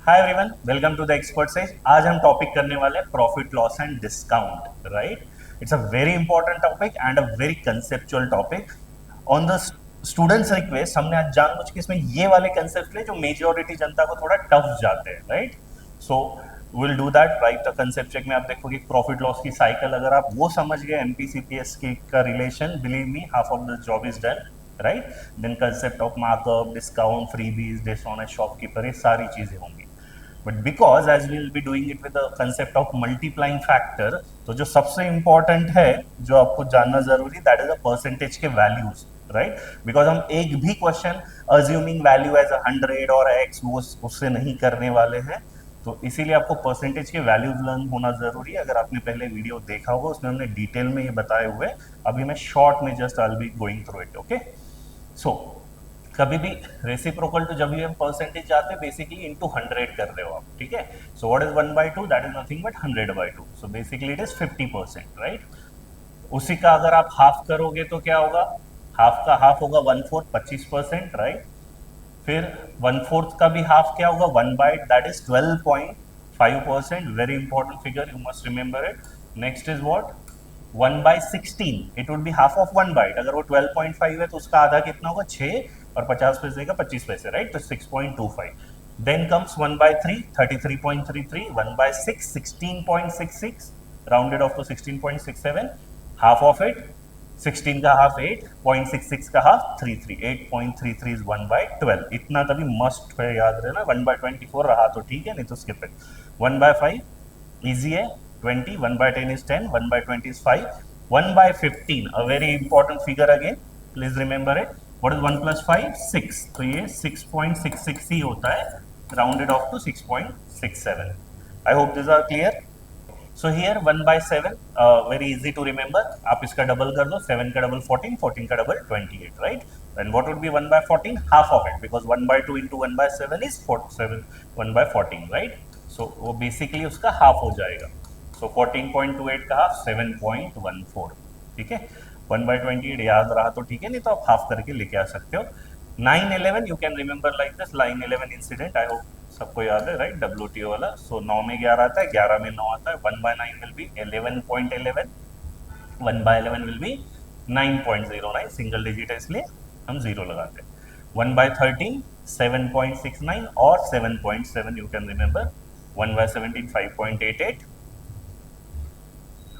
Hi everyone, welcome to the expert sage. आज हम topic करने वाले हैं profit loss and discount. Right, it's a very important topic and a very conceptual topic. On the students request हमने आज जानबूझ के इसमें ये वाले कंसेप्ट लिए जो मेजॉरिटी जनता को थोड़ा टफ जाते हैं। Right, so will do that. Right, concept check में आप देखोगे प्रॉफिट लॉस की साइकिल, अगर आप वो समझ गए एमपीसीपीएस की का relation, believe me half of the job is done. Right, then concept of markup, discount, freebies, dishonest shopkeeper, ये सारी चीजें होंगी। But because as we will be doing it with the concept of multiplying factor, तो जो सबसे important है जो आपको जानना जरूरी, दैट इज द परसेंटेज के वैल्यूज। राइट, बिकॉज हम एक भी क्वेश्चन अज्यूमिंग वैल्यू एज 100 और एक्स वो उससे नहीं करने वाले हैं, तो इसीलिए आपको परसेंटेज के वैल्यूज लर्न होना जरूरी है। अगर आपने पहले वीडियो देखा होगा उसमें हमने डिटेल में ये बताए हुए, अभी मैं शॉर्ट में just I will be going through it. Okay, so कभी भी रेसिप्रोकल टू जब भी हम परसेंटेज जाते हैं बेसिकली इनटू 100 कर रहे हो आप। ठीक है, सो what is 1/2, that is nothing but 100/2, so basically it is 50%। Right, उसी का अगर आप हाफ करोगे तो क्या होगा, हाफ का हाफ होगा 1/4, 25%। राइट, फिर 1/4 का भी हाफ क्या होगा, 1/8, that is 12.5%। Very important figure, you must remember it. Next is what, 1/16, it would be half of 1/8। अगर वो 12.5 है तो उसका आधा कितना होगा, 6, और 50 पैसे का 25 पैसे। राइट, तो 6.25। Then comes 1/3, 33.33, 1/6, 16.66, rounded off to 16.67, half of it 16 का हाफ 8, 0.66 का हाफ 33, 8.33 इज 1/12। इतना तभी मस्ट है, याद रहना। 1/24 रहा तो ठीक है, नहीं तो स्किप इट। 1/5 इजी है, 20, 1/10 is 10, 1/20 is 5, 1/15 a very important figure again, please remember it. What is 1 plus 5? 6, तो ये 6.66 ही होता है, rounded off to 6.67. I hope these are clear. So here 1/7, very easy to remember. आप इसका डबल कर दो, 7 का डबल 14, 14 का double 28, right? Then what would be 1/14? Half of it, because 1/2 into 1/7 is 7, 1/14, right? So वो basically उसका half हो जाएगा। So 14.28 का हाफ 7.14। ठीक है, 1/28 याद रहा तो ठीक है, नहीं तो आप हाफ करके लेके आ सकते हो। 9/11 you can remember like this, 9/11 incident, I hope सबको याद है। राइट, WTO वाला। सो 9 में 11 आता है, 11 में 9 आता है। 1/9 will be 11.11, 1/11 will be 9.09, single digit है इसलिए हम जीरो लगाते हैं। 1/13 7.69 और 7.7 यू कैन रिमेंबर। 1/17 5.88,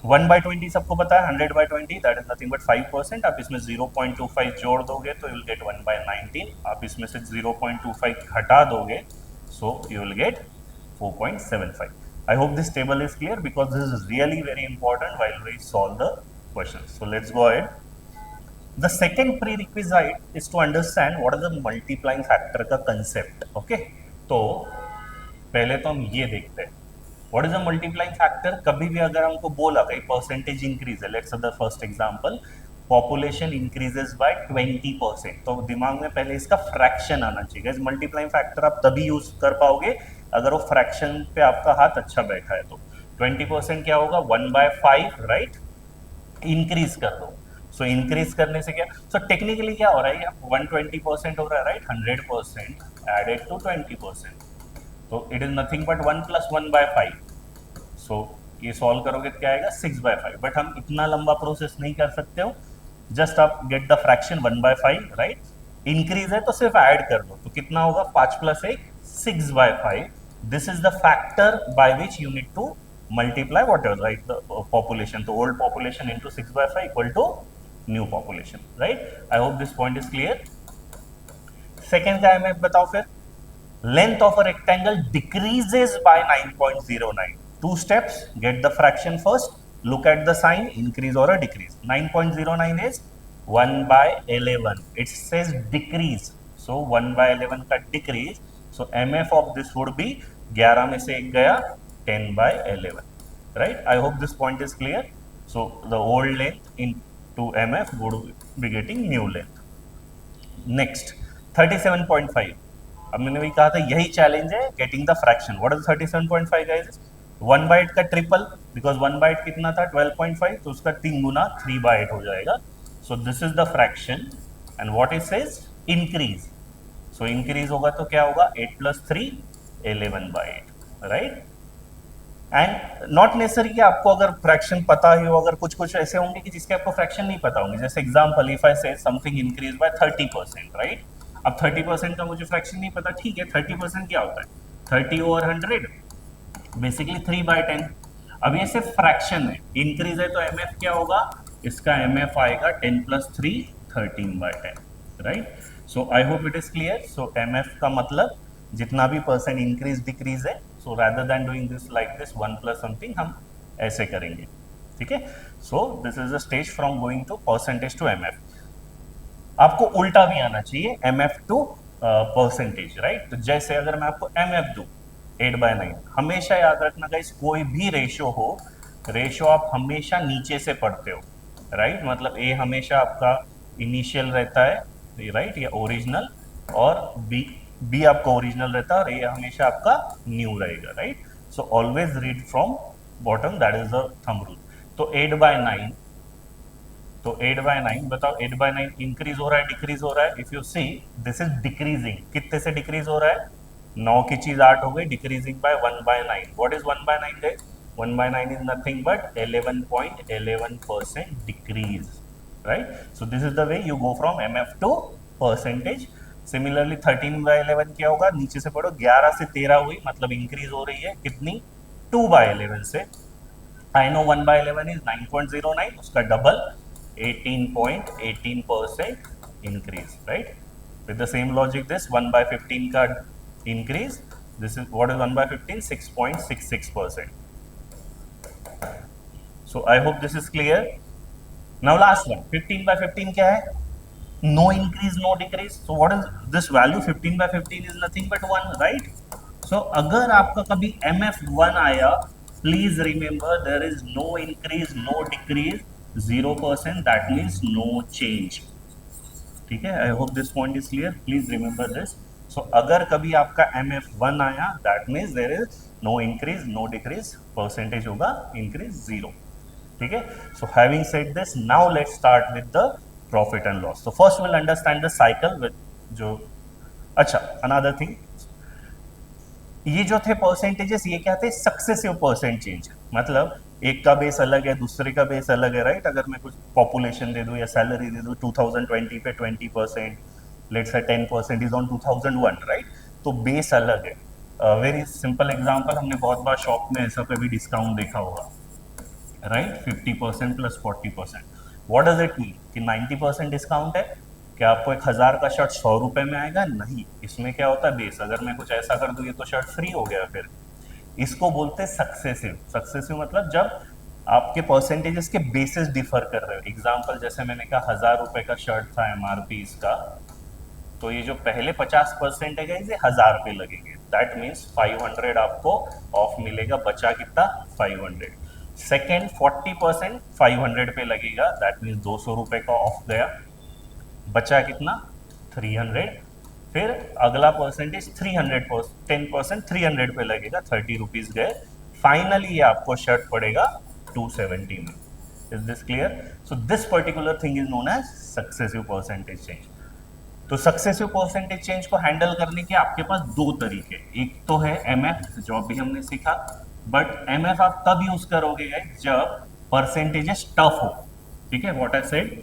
1/20 सबको पता है, 100/20 दैट इज नथिंग बट 5%। आप इसमें 0.25 जोड़ दोगे तो यू विल गेट 1/19। आप इसमें से 0.25 हटा दोगे, so you will get 4.75. I hope this table is clear because this is really very important while we solve the questions. So let's go ahead. The second prerequisite is to understand what is the multiplying factor का concept. Okay, तो पहले तो हम ये देखते हैं what is the multiplying factor। कभी भी अगर हमको बोला कहीं परसेंटेज इंक्रीज है, let's the first example, population increases by 20%, तो दिमाग में पहले इसका फ्रैक्शन आना चाहिए। मल्टीप्लाइंग फैक्टर आप तभी यूज कर पाओगे अगर वो फ्रैक्शन पे आपका हाथ अच्छा बैठा है। तो 20% क्या होगा, 1/5। राइट, इंक्रीज कर दो। सो इंक्रीज करने से क्या, सो टेक्निकली क्या हो रहा है, 120% हो रहा है। राइट, 100% एडेड टू 20%, तो इट इज नथिंग बट 1 + 1/5। सो ये सॉल्व करोगे तो क्या आएगा, 6/5। बट हम इतना लंबा प्रोसेस नहीं कर सकते हो, जस्ट आप get the fraction 1/5। Right, increase है तो सिर्फ ऐड कर दो, तो कितना होगा, 5 + 1 6/5। This is the factor by which you need to multiply whatever, right, the population. तो old population into 6/5 equal to new population. Right, I hope this point is clear. Second का है, मैं बताओ फिर, length of a rectangle decreases by 9.09. Two steps, get the fraction first, look at the sign, increase or a decrease. 9.09 is 1/11, it says decrease, so 1/11 का decrease, so mf of this would be 11 में से 1 गया, 10/11. Right, I hope this point is clear. So the old length into mf would be getting new length. Next, 37.5, अब मैंने भी कहा था यही चैलेंज है, getting the fraction. What is 37.5 guys, 1/8 का ट्रिपल, बिकॉज 1/8 कितना था, 12.5, तो उसका 3 गुना 3/8 हो जाएगा। So this is the fraction and what it says, increase. So increase होगा तो क्या होगा, 8 + 3 11/8, राइट। एंड नॉट नेसेसरी कि आपको अगर फ्रैक्शन पता ही हो, अगर कुछ कुछ ऐसे होंगे कि जिसके आपको फ्रैक्शन नहीं पता होंगे, जैसे एग्जांपल इफ आई से समथिंग इंक्रीज बाय 30%, राइट। अब 30% का मुझे फ्रैक्शन नहीं पता, ठीक है, 30% क्या होता है, 30/100, बेसिकली 3/10। अब ये सिर्फ फ्रैक्शन है, इंक्रीज है तो एम एफ क्या होगा, इसका एम एफ आएगा 10 + 3 13/10, right. So I hope it is clear. So M F का मतलब जितना भी परसेंट इंक्रीज डिक्रीज है, so rather than doing this like this 1 + something, हम ऐसे करेंगे, ठीक है। So this is the stage from going to percentage to M F. आपको उल्टा भी आना चाहिए, M F to percentage, right. तो जैसे अगर मैं आपको एम एफ दूं 8/9, हमेशा याद रखना गाइस, कोई भी रेशो हो, रेशो आप हमेशा नीचे से पढ़ते हो, राइट। मतलब ए हमेशा आपका इनिशियल रहता है, राइट, या ओरिजिनल, और बी आपका ओरिजिनल रहता है, और ए हमेशा आपका न्यू रहेगा, right. So always read from bottom, that is the thumb rule. तो 8/9, तो 8/9 बताओ, 8/9 इंक्रीज हो रहा है डिक्रीज हो रहा है, if you see this is decreasing, कितने से डिक्रीज हो रहा है, 9 की चीज 8 हो गई, decreasing by 1/9। What is 1/9 guys, 1/9 is nothing but 11.11% decrease, right? So this is the way you go from MF to percentage. Similarly 13/11 क्या होगा, नीचे से पढ़ो, 11 से 13 हुई, मतलब इंक्रीज हो रही है कितनी, 2/11 से। I know 1/11 is 9.09, उसका double 18.18% increase, right? With the same logic, this 1/15 का increase, this is what is 1/15, 6.66%. So I hope this is clear. Now last one, 15/15 क्या है, no increase no decrease. So what is this value, 15/15 is nothing but 1, right? So अगर आपका कभी MF1 आया, please remember there is no increase no decrease, 0%, that means no change, ठीक है। I hope this point is clear, please remember this. So अगर कभी आपका MF1 आया, that means there is no increase no decrease, percentage होगा increase 0, ठीक है। So having said this, now let's start with the profit and loss. So first will understand the cycle with जो, अच्छा another thing, ये जो थे percentages, ये क्या थे, सक्सेसिव परसेंट चेंज, मतलब एक का बेस अलग है, दूसरे का बेस अलग है, राइट। अगर मैं कुछ पॉपुलेशन दे दूं या सैलरी दे दूं 2020 पे 20%, let's say 10% is on 2001, right, तो बेस अलग है। वेरी सिंपल एग्जांपल, हमने बहुत बार शॉप में ऐसा कभी डिस्काउंट देखा होगा, right, 50% + 40%। What does it mean कि 90% डिस्काउंट है, क्या आपको 1000 का शर्ट 100 रुपए में आएगा, नहीं, इसमें क्या होता है, बेस। अगर मैं कुछ ऐसा कर दूं, ये तो शर्ट फ्री हो गया, फिर इसको बोलते हैं सक्सेसिव। सक्सेसिव मतलब जब आपके परसेंटेजेस के बेसिस डिफर कर रहे हो। एग्जांपल जैसे मैंने कहा 1000 रुपए का शर्ट था MRP इसका, तो ये जो पहले 50% है इसे 1000 पे लगेंगे, दैट मीन्स 500 आपको ऑफ मिलेगा, बचा कितना, 500। सेकेंड 40% 500 पे लगेगा, दैट मीन्स 200 रुपए का ऑफ गया, बचा कितना, 300। फिर अगला परसेंटेज 10% 300 पे लगेगा, 30 रुपीज गए, फाइनली ये आपको शर्ट पड़ेगा 270 में। Is this clear? So this particular thing is known as successive percentage change. तो सक्सेसिव परसेंटेज चेंज को हैंडल करने के आपके पास दो तरीके, एक तो है MF, जो अभी हमने सीखा, बट MF आप तब यूज करोगे जब परसेंटेजेस टफ हो, ठीक है। व्हाट आई सेड,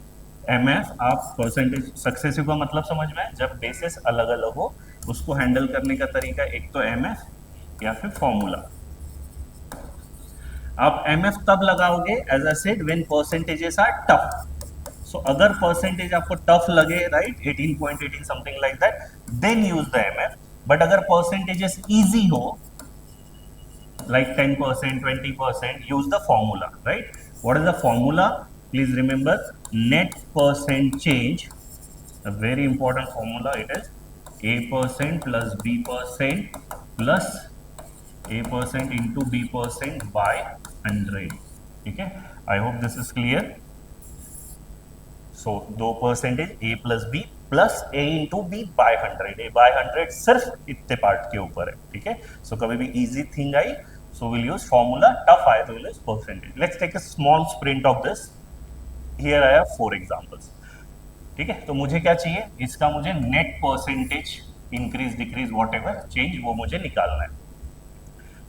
MF आप परसेंटेज, सक्सेसिव का मतलब समझ में है, जब बेसिस अलग अलग हो, उसको हैंडल करने का तरीका एक तो MF या फिर फॉर्मूला। आप MF तब लगाओगे, as I said, when percentages are tough. So अगर परसेंटेज आपको टफ लगे, right, 18.18 something like that, then use the MF। But अगर परसेंटेजेस इजी हो, like 10%, 20%, use the formula, right? What is the formula? Please remember, net percent change, a very important formula, it is A% plus B% plus A% into B% by 100, ठीक है। I hope this is clear. So 2% A plus B plus A into B by 100, A by 100 सिर्फ इतने part के ऊपर है, ठीक है। सो कभी भी easy thing I, so we'll use formula, tough आए तो we'll use percentage. Let's take a small sprint of this. Here I have 4 examples, ठीक है। तो मुझे क्या चाहिए, इसका मुझे net percentage increase decrease what ever change, वो मुझे निकालना है.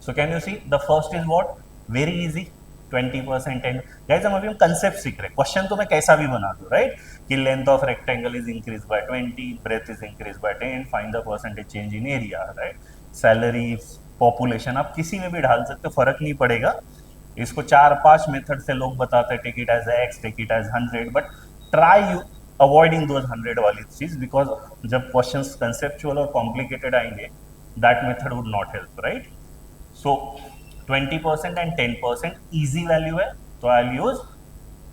So can you see the first is what, very easy 20% and guys हम अभी हम कंसेप्ट सीख रहे हैं. क्वेश्चन तो मैं कैसा भी बना दूं राइट, कि length of rectangle is increase by 20, breadth is increase by 10, find the percentage change in area right. Salary, population आप किसी में भी डाल सकते हो, फर्क नहीं पड़ेगा. इसको 4-5 मेथड से लोग बताते हैं, take it as x, take it as 100, but try you avoiding those 100 वाली चीज, बिकॉज जब क्वेश्चंस कंसेप्चुअल और कॉम्प्लिकेटेड आएंगे that method would not help right. So 20% and 10% easy value है, तो I will use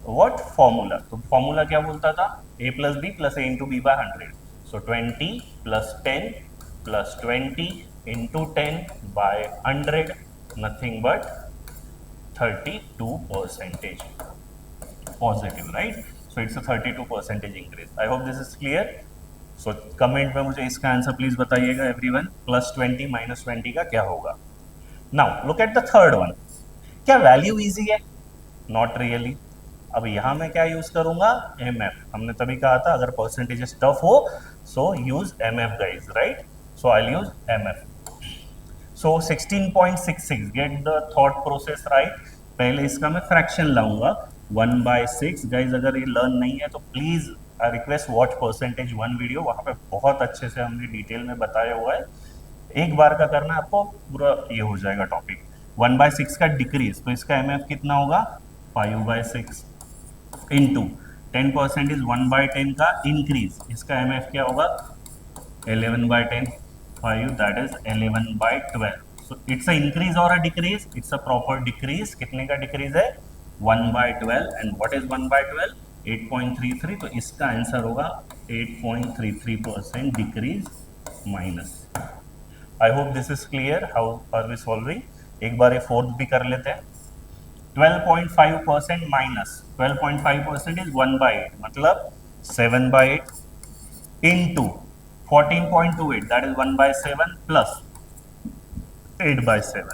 what formula. तो formula क्या बोलता था, a plus B plus a into B by 100. So 20 plus 10 plus 20 into 10 by 100, nothing but 32% positive, right? So it's a 32% increase. I hope this is clear. So comment में मुझे इसका answer please बताइएगा everyone. Plus 20 minus 20 का क्या होगा. Now look at the third one. क्या value easy है? Not really. अब यहाँ मैं क्या यूज करूंगा, MF. हमने तभी कहा था अगर परसेंटेज टफ हो so use MF guys right. So I use MF. So 16.66, get the thought process right. पहले इसका मैं फ्रैक्शन लाऊंगा 1/6. गाइज अगर ये लर्न नहीं है तो please I request watch percentage 1 video, वहां पे बहुत अच्छे से हमने डिटेल में बताया हुआ है. एक बार का करना आपको, पूरा ये हो जाएगा टॉपिक. 1/6 का डिक्रीज, तो इसका MF कितना होगा 5/6 इंटू 10% इज 1/10 का इंक्रीज, इसका MF क्या होगा 11/10. 5 that is 11/12. So it's a increase or a decrease? It's a proper decrease. कितने का decrease है 1/12. and what is 1/12? 8.33. तो इसका आंसर होगा 8.33% decrease minus. I hope this is clear. How are we solving? एक बार ये फोर्थ भी कर लेते हैं. 12.5% minus 12.5% is 1/8, मतलब 7/8 into 14.28, that is 1/7 plus 8/7.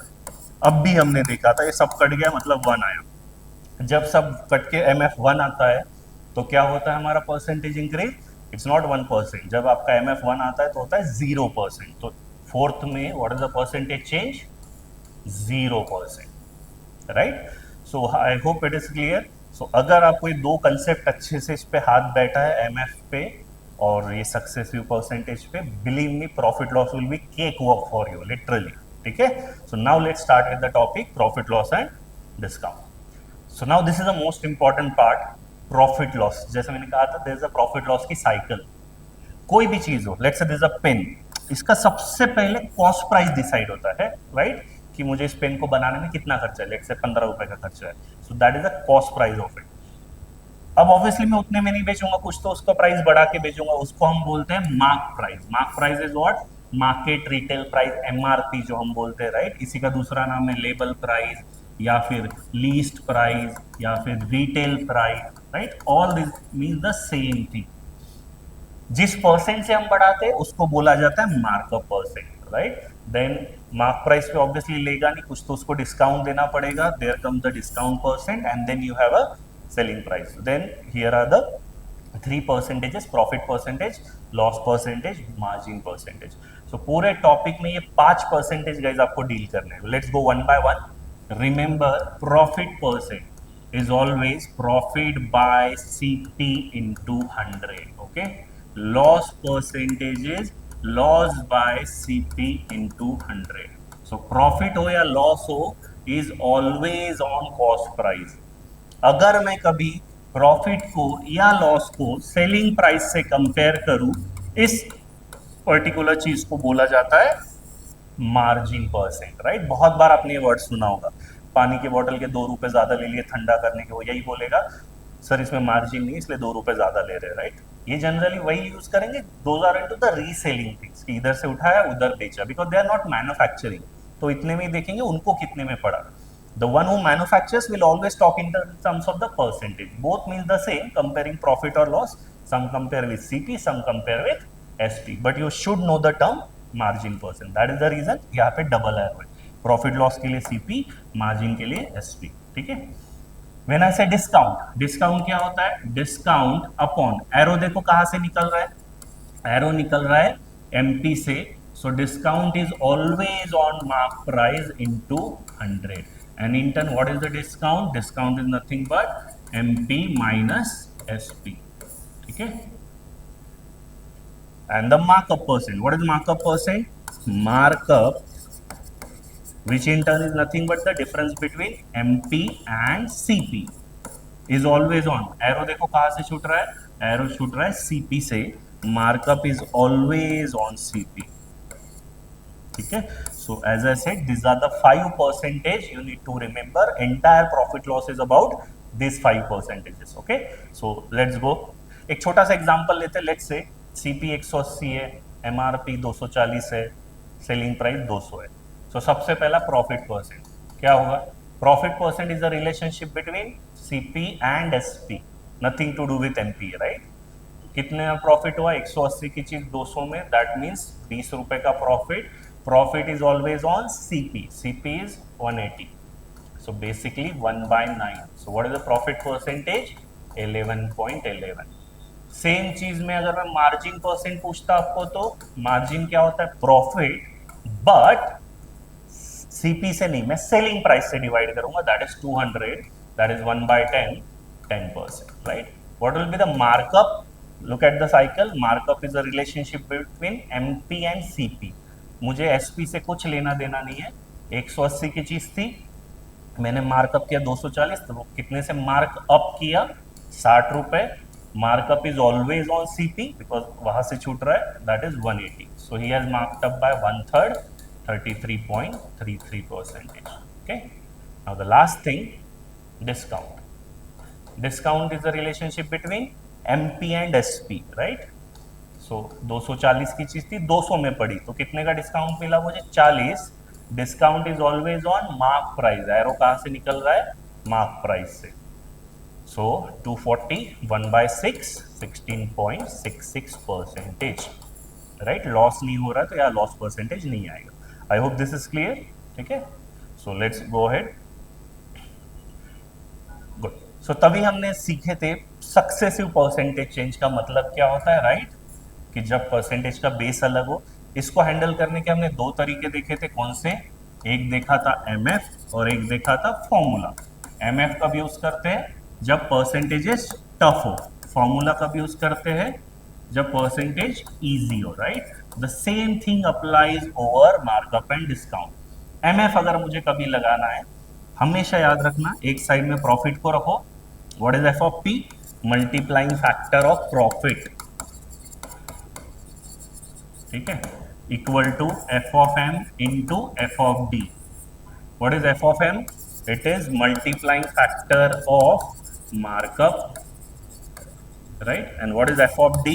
अब भी हमने देखा था ये सब कट गया मतलब 1 आया. जब सब कट के MF 1 आता है तो क्या होता है हमारा परसेंटेज इंक्रीज. It's not 1%. जब आपका MF 1 आता है तो होता है 0%. तो फोर्थ में what is the percentage change 0% right. So I hope it is clear. So अगर आपको ये दो कंसेप्ट अच्छे से इस पे हाथ बैठा है MF पे और ये सक्सेसिव परसेंटेज पे, believe me profit loss will be cake work for you literally. ठीक है. So now let's start with the topic profit loss and discount. So now this is the most important part, profit loss. जैसे मैंने कहा था there is a profit loss की cycle. कोई भी चीज हो, let's say this a pen, इसका सबसे पहले कॉस्ट प्राइस डिसाइड होता है राइट, कि मुझे इस पेन को बनाने में कितना खर्चा है. लेट्स से 15 रुपए का खर्चा है. So that is the cost price of it. अब ऑब्वियसली मैं उतने में नहीं बेचूंगा, कुछ तो उसका प्राइस बढ़ा के बेचूंगा. उसको हम बोलते हैं mark price. Mark price is what, market retail price, MRP जो हम बोलते हैं राइट. इसी का दूसरा नाम है लेबल प्राइस या फिर लीस्ट प्राइस या फिर retail price right. All this mean the same thing. जिस परसेंट से हम बढ़ाते हैं उसको बोला जाता है markup percent right. Then mark price पे ऑब्वियसली लेगा नहीं, कुछ तो उसको डिस्काउंट देना पड़ेगा. There comes the discount percent and then you have a selling price. Then here are the 3 percentages: profit percentage, loss percentage, margin percentage. So पूरे topic में ये 5 percentage guys आपको डील करने हैं. Let's go one by one. Remember profit percent is always profit by CP into 100. Okay. Loss percentage is loss by CP into 100. So profit हो या loss हो is always on cost price. अगर मैं कभी profit को या loss को selling price से कंपेयर करूं, इस पर्टिकुलर चीज को बोला जाता है मार्जिन परसेंट राइट. बहुत बार आपने ये वर्ड सुना होगा, पानी के बोतल के 2 रुपए ज्यादा ले लिए ठंडा करने के, वो यही बोलेगा सर इसमें मार्जिन नहीं इसलिए 2 रुपए ज्यादा ले रहे राइट. ये जनरली वही यूज करेंगे. Those are into the reselling things, कि इधर से उठाया उधर बेचा, because they are not manufacturing. तो इतने में ही देखेंगे उनको कितने में पड़ा. The one who manufactures will always talk in terms of the percentage. Both means the same, comparing profit or loss. Some compare with CP, some compare with SP. But you should know the term margin percent. That is the reason यहाँ पे double arrow है. Profit loss के लिए CP, margin के लिए SP. ठीक है. When I say discount, discount क्या होता है? Discount upon arrow देखो कहाँ से निकल रहा है? Arrow निकल रहा है MP से, so discount is always on mark price into 100, and in turn what is the discount? Discount is nothing but MP minus SP. ठीक है, and the markup percent, what is markup percent? Markup, which in turn is nothing but the difference between MP and CP, is always on. Arrow देखो कहां से छूट रहा है, arrow छूट रहा है CP से, markup is always on CP. ठीक है, so as I said this are the 5 percentage you need to remember. Entire profit loss is about this 5 percentages. Okay, so let's go. एक छोटा सा एग्जांपल लेते हैं. लेट्स से CP 180 है, MRP 240 है, selling price 200 है. सो सबसे पहला प्रॉफिट परसेंट क्या होगा? Profit percent is the relationship between CP and SP, nothing to do with MP, right? कितने का प्रॉफिट हुआ? 180 की चीज 200 में, दैट मीन्स 20 रुपए का profit. Profit is always on CP. CP is 180, so basically 1/9. so what is the profit percentage? 11.11. Same चीज में अगर मैं मार्जिन परसेंट पूछता आपको, तो मार्जिन क्या होता है? प्रॉफिट, बट CP से नहीं, मैं सेलिंग प्राइस से डिवाइड करूंगा, that is 200, that is 1/10, 10%, right? What will be the markup? Look at the cycle. Markup is a relationship between MP and CP. मुझे SP से कुछ लेना देना नहीं है. 180 की चीज थी, मैंने मार्कअप किया 240, तो कितने से मार्क अप किया? 60 रुपए. Markup is always on CP because वहां से छूट रहा है, that is 180. So he has marked up by 1/3, 33.33%. Okay, now the last thing, discount. Discount is the relationship between MP and SP, right? So 240 की चीज थी, 200 में पड़ी, तो कितने का डिस्काउंट मिला मुझे? 40. Discount is always on mark price. Arrow कहां से निकल रहा है? मार्क प्राइस से. सो 240, 1/6, 16.66%, राइट? लॉस नहीं हो रहा है, तो यार लॉस परसेंटेज नहीं आएगा. I hope this is clear. ठीक है, so let's go ahead. Good. So तभी हमने सीखे थे सक्सेसिव परसेंटेज चेंज का मतलब क्या होता है, राइट? कि जब परसेंटेज का बेस अलग हो. इसको हैंडल करने के हमने दो तरीके देखे थे. कौन से? एक देखा था MF और एक देखा था फॉर्मूला. MF कब यूज करते हैं? जब परसेंटेजेस टफ हो. फॉर्मूला कब यूज करते हैं? जब परसेंटेज इजी हो, right? The same thing applies over markup and discount. MF अगर मुझे कभी लगाना है, हमेशा याद रखना, एक साइड में प्रॉफिट को रखो. What is F of P? Multiplying factor of profit. ठीक है, equal to F of M into F of D. What is F of M? It is multiplying factor of markup, right? And what is F of D?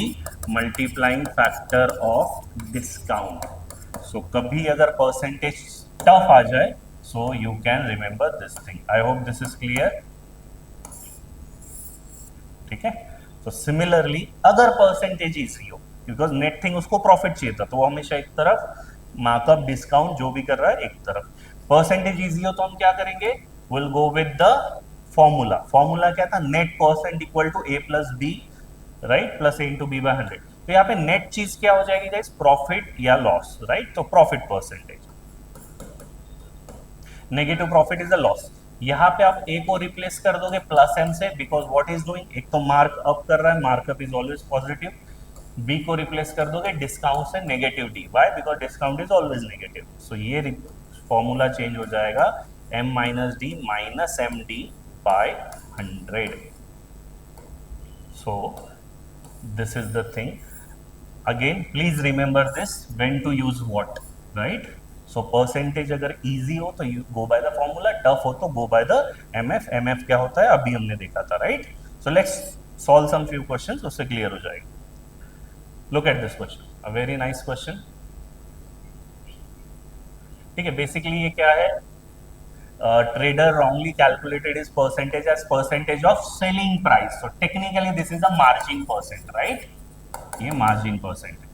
Multiplying factor of discount. So कभी अगर percentage tough आ जाए, so you can remember this thing. I hope this is clear. ठीक है, तो similarly अगर percentage easy हो, because net thing उसको profit चाहिए था, तो वो हमेशा एक तरफ, markup discount जो भी कर रहा है एक तरफ. percentage easy हो तो हम क्या करेंगे? We'll go with the formula. Formula क्या था? Net percent equal to A plus B, right? Plus A into B by 100. तो यहाँ पे नेट चीज क्या हो जाएगी गाइस? प्रॉफिट या लॉस, राइट? तो profit percentage. Negative profit is the loss. यहाँ पे आप A को रिप्लेस कर दोगे प्लस M से, बिकॉज व्हाट इज डूइंग, एक तो मार्क अप कर रहा है, markup is always positive. B को रिप्लेस कर दोगे डिस्काउंट से negative D. Why? Because discount is always negative. So ये फॉर्मूला चेंज हो जाएगा, M minus D minus MD by 100. So this is the thing. Again, please remember this, when to use what, right? So percentage अगर easy हो तो you go by the formula, tough हो तो go by the MF. MF क्या होता है अभी हमने देखा था, right? So let's solve some few questions, उससे clear हो जाएगा. Look at this question, a very nice question. ठीक है, basically ये क्या है? Trader wrongly calculated his percentage as percentage of selling price. So technically this is a margin percent, right? ये margin percent.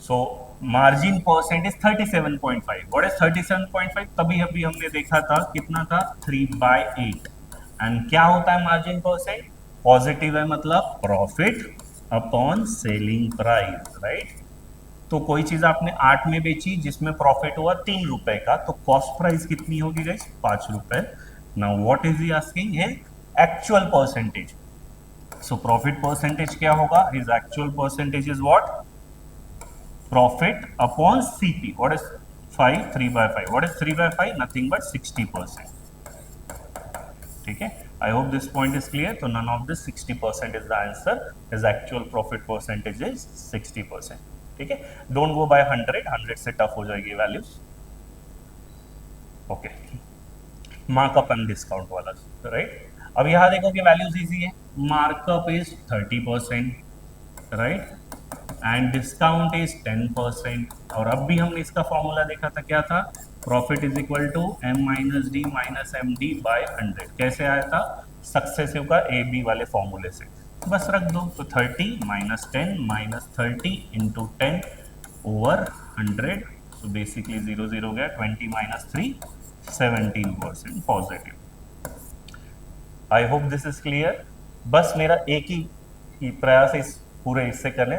So margin percent is 37.5. What is 37.5? तभी अभी हमने देखा था कितना था? 3/8. And क्या होता है margin percent? Positive है, मतलब profit upon selling price, right? तो कोई चीज आपने 8 में बेची जिसमें प्रॉफिट हुआ 3 रुपए का, तो कॉस्ट प्राइस कितनी होगी गाइस? 5 रुपए। Now what is he asking है? Actual percentage. So profit percentage क्या होगा? His actual percentage is what? Profit upon CP. What is 5? 3/5। What is 3/5? Nothing but 60%। ठीक है, I hope this point is clear. तो none of this 60% is the answer. His actual profit percentage is 60%। ठीक है, don't go bye 100 से tough हो जाएगी values. Okay, markup and discount वाला, right. अब यहां देखो कि वैल्यूज इजी है। Markup is 30%, right, and discount is 10%। और अब भी हमने इसका फॉर्मूला देखा था, क्या था? Profit is equal to m minus D minus M D by 100। कैसे आया था? सक्सेसिव का ए बी वाले फॉर्मूले से। बस रख दो, तो 30 minus 10 minus 30 into 10 over 100। So basically 0 0 गया। 20 minus 3 17% positive. I hope this is clear. बस मेरा एक ही प्रयास इस पूरे इससे करने,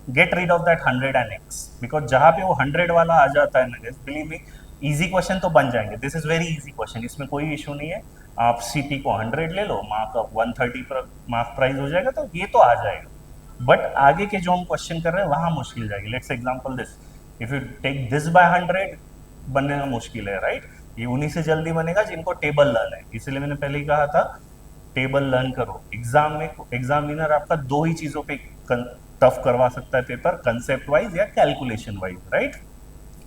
get rid of that 100 and x, because जहां पे वो 100 वाला आ जाता है ना, बिलीव मी, इजी क्वेश्चन तो बन जाएंगे। This is very easy question, इसमें कोई इशू नहीं है। आप सीपी को 100 ले लो, मार्कअप 130 पर मार्क प्राइस हो जाएगा, तो ये तो आ जाएगा। बट आगे के जो हम क्वेश्चन कर रहे हैं वहां मुश्किल जाएगी। Let's example this, if you take this by 100 बनने में मुश्किल है, राइट। ये उन्हीं से जल्दी बनेगा जिनको टेबल लर्न है। इसलिए मैंने पहले ही कहा था टेबल लर्न करो। एग्जाम में एग्जामिनर आपका दो ही चीजों पे टफ करवा सकता है पेपर, कंसेप्ट वाइज या कैलकुलेशन वाइज, राइट।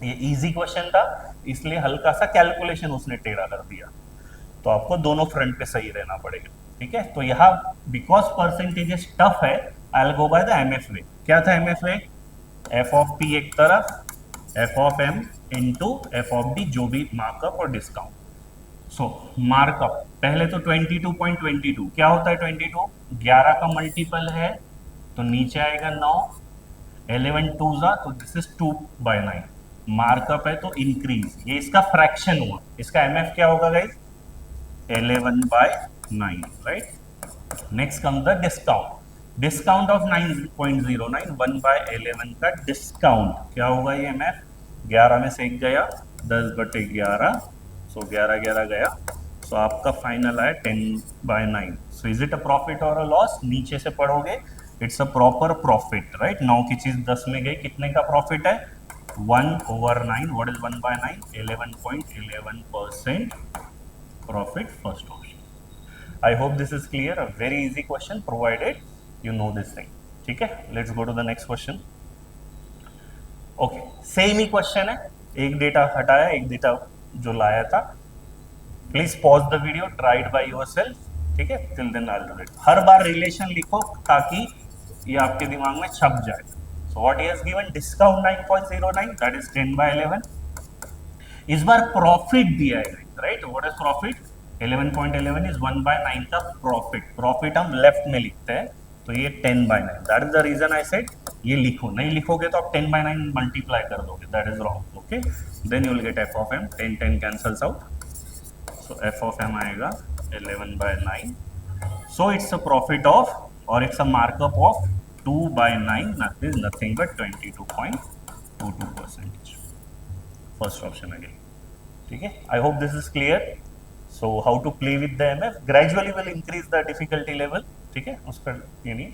ये इजी क्वेश्चन था, इसलिए हल्का सा कैलकुलेशन उसने टेढ़ा कर दिया, तो आपको दोनों फ्रंट पे सही रहना पड़ेगा। ठीक है, तो यहाँ बिकॉज परसेंटेजेस टफ है, I will go by the MF way. क्या था MF way? F of P एक तरफ, F of M into F of D, जो भी मार्कअप और डिस्काउंट। सो मार्कअप पहले तो 22.22 क्या होता है? 22 11 का मल्टीपल है, तो नीचे आएगा 9, 11 टू जा, तो दिस इज 2/9। मार्कअप है तो इंक्रीज, ये इसका फ्रैक्शन हुआ। इसका एमएफ क्या होगा guys? 11/9, right. Next come the discount. Discount of 9.09, 1/11 का डिस्काउंट क्या होगा? ये एमएफ 11 में से एक गया, 10/11, सो 11 11 गया, सो आपका फाइनल आया 10/9। So is it a profit और अ लॉस? नीचे से पढ़ोगे, it's a proper profit, right. 9 की चीज 10 में गई, कितने का प्रॉफिट है? 1/9। What is 1/9? 11.11% profit, first option. I hope this is clear. A very easy question provided you know this thing. ठीक है, let's go to the next question. Okay, same ही क्वेश्चन है, एक डेटा हटाया, एक डेटा जो लाया था। Please pause the video, try it by yourself. ठीक है, till then I will do it. हर बार रिलेशन लिखो ताकि ये आपके दिमाग में छप जाए। So what he has given? Discount 9.09, that is 10/11। इस बार प्रॉफिट दिया है, right. What is profit? 11.11 is 1/9 का प्रॉफिट। प्रॉफिट हम लेफ्ट में लिखते हैं, तो ये 10/9। That is the reason I said ये लिखो। नहीं लिखोगे तो आप 10/9 मल्टीप्लाई कर दोगे, that is wrong. Okay, then you will get F of M, 10 cancels out, so F of M आएगा 11/9। So it's a profit of, और it's a markup of 2/9, that is nothing but 22.22%. First option again. ठीक है, I hope this is clear. So how to play with the MF, gradually will increase the difficulty level. ठीक है, उस पर ये नहीं,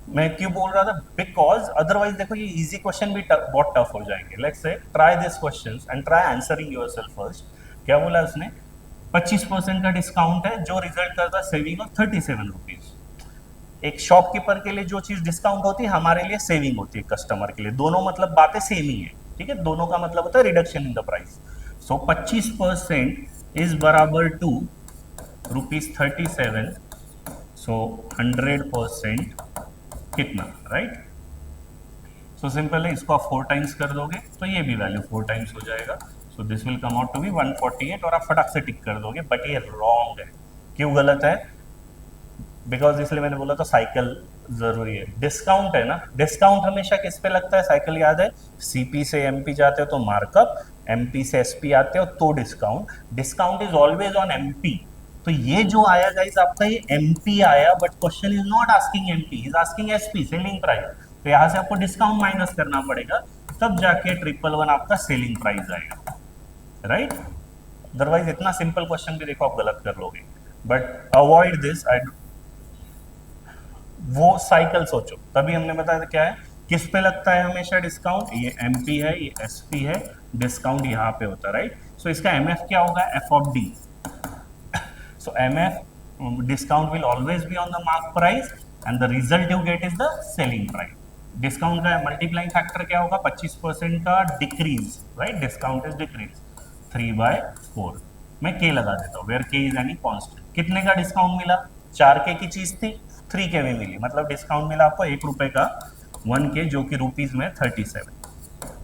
मैं क्यों बोल रहा था? बिकॉज अदरवाइज देखो ये इजी क्वेश्चन भी बहुत टफ हो जाएंगे। Let's say try this questions and try answering yourself first. क्या बोला उसने? 25% का डिस्काउंट है जो रिजल्ट करता सेविंग ऑफ 37 रुपीज। एक शॉपकीपर के लिए जो चीज डिस्काउंट होती है, हमारे लिए सेविंग होती है कस्टमर के लिए। दोनों मतलब बातें सेम ही है। ठीक है, दोनों का मतलब होता है reduction in the price. So 25% is बराबर टू ₹37। सो 100% कितना, राइट। सो सिंपल है, इसको आप 4 टाइम्स कर दोगे तो ये भी वैल्यू 4 टाइम्स हो जाएगा। So this will come out to be 148, और आप फटाक से टिक कर दोगे। बट ये रॉन्ग है। क्यों गलत है? बिकॉज इसलिए मैंने बोला तो साइकिल जरूरी है। डिस्काउंट है ना, डिस्काउंट हमेशा किस पे लगता है? साइकिल याद है, सीपी से एमपी जाते हो तो मार्कअप, एमपी से एसपी आते हो तो discount. Discount is always on MP. तो ये जो आया गाइस आपका, ये एमपी आया, but question is not asking MP, is asking SP, selling price. तो यहाँ से आपको डिस्काउंट माइनस करना पड़ेगा, तब जाके 111 आपका सेलिंग प्राइस आएगा, राइट। अदरवाइज इतना सिंपल क्वेश्चन भी देखो आप गलत कर लोगे। बट अवॉइड दिस, वो साइकिल सोचो, तभी हमने बताया क्या है, किस पे लगता है हमेशा डिस्काउंट, ये एमपी है, ये एसपी है, डिस्काउंट यहाँ पे होता है, राइट। सो इसका एमएफ क्या होगा, F of D. So MF discount will always be on the mark price and the result you get is the selling price. Discount का मल्टीप्लाइंग फैक्टर क्या होगा, 25% का decrease, right, discount is decrease 3/4। मैं के लगा देता हूँ, वेयर के इज एनी कांस्टेंट। कितने का डिस्काउंट मिला, 4K की चीज थी, 3K में मिली, मतलब डिस्काउंट मिला आपको 1 रुपए का 1K, जो कि रुपीज में 37।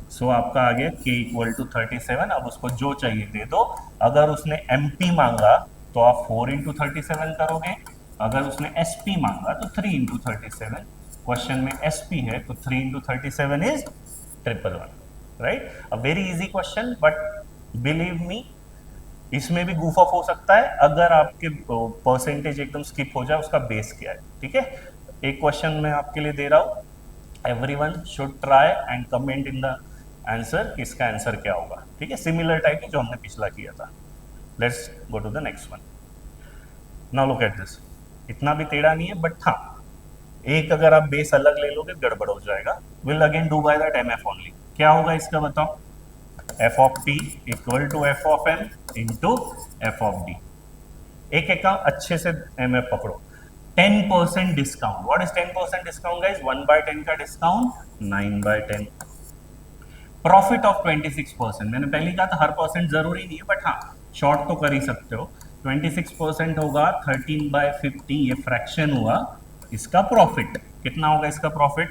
सो आपका आ गया K इक्वल टू 37। अब उसको जो चाहिए दे दो। अगर उसने MP मांगा तो आप 4 इंटू 37 करोगे, अगर उसने SP मांगा तो 3 इंटू 37। क्वेश्चन में SP है तो 3 into 37 is 111, right. A very easy question, but believe मी इसमें भी गूफ ऑफ हो सकता है अगर आपके परसेंटेज एकदम स्किप हो जाए, उसका बेस क्या है, ठीक है। एक क्वेश्चन मैं आपके लिए दे रहा हूँ, everyone should try and comment in the answer, इसका आंसर क्या होगा, ठीक है। सिमिलर टाइप की जो हमने पिछला किया था। Let's go to the next one. Now look at this, इतना भी टेढ़ा नहीं है, बट हाँ, एक अगर आप बेस अलग ले लोगे गड़बड़ हो जाएगा। Will again do by that MF only. क्या होगा इसका बताओ, F of T equal to F of M into F of D. एक एक काम अच्छे से एम एफ पकड़ो। 10% discount, what is 10% discount guys, 1/10 का डिस्काउंट 9/10। प्रॉफिट ऑफ 26%, मैंने पहले कहा था हर परसेंट जरूरी नहीं है, बट हाँ शॉर्ट तो कर ही सकते हो। 26% होगा 13/50, ये फ्रैक्शन हुआ इसका प्रॉफिट। कितना होगा इसका प्रॉफिट,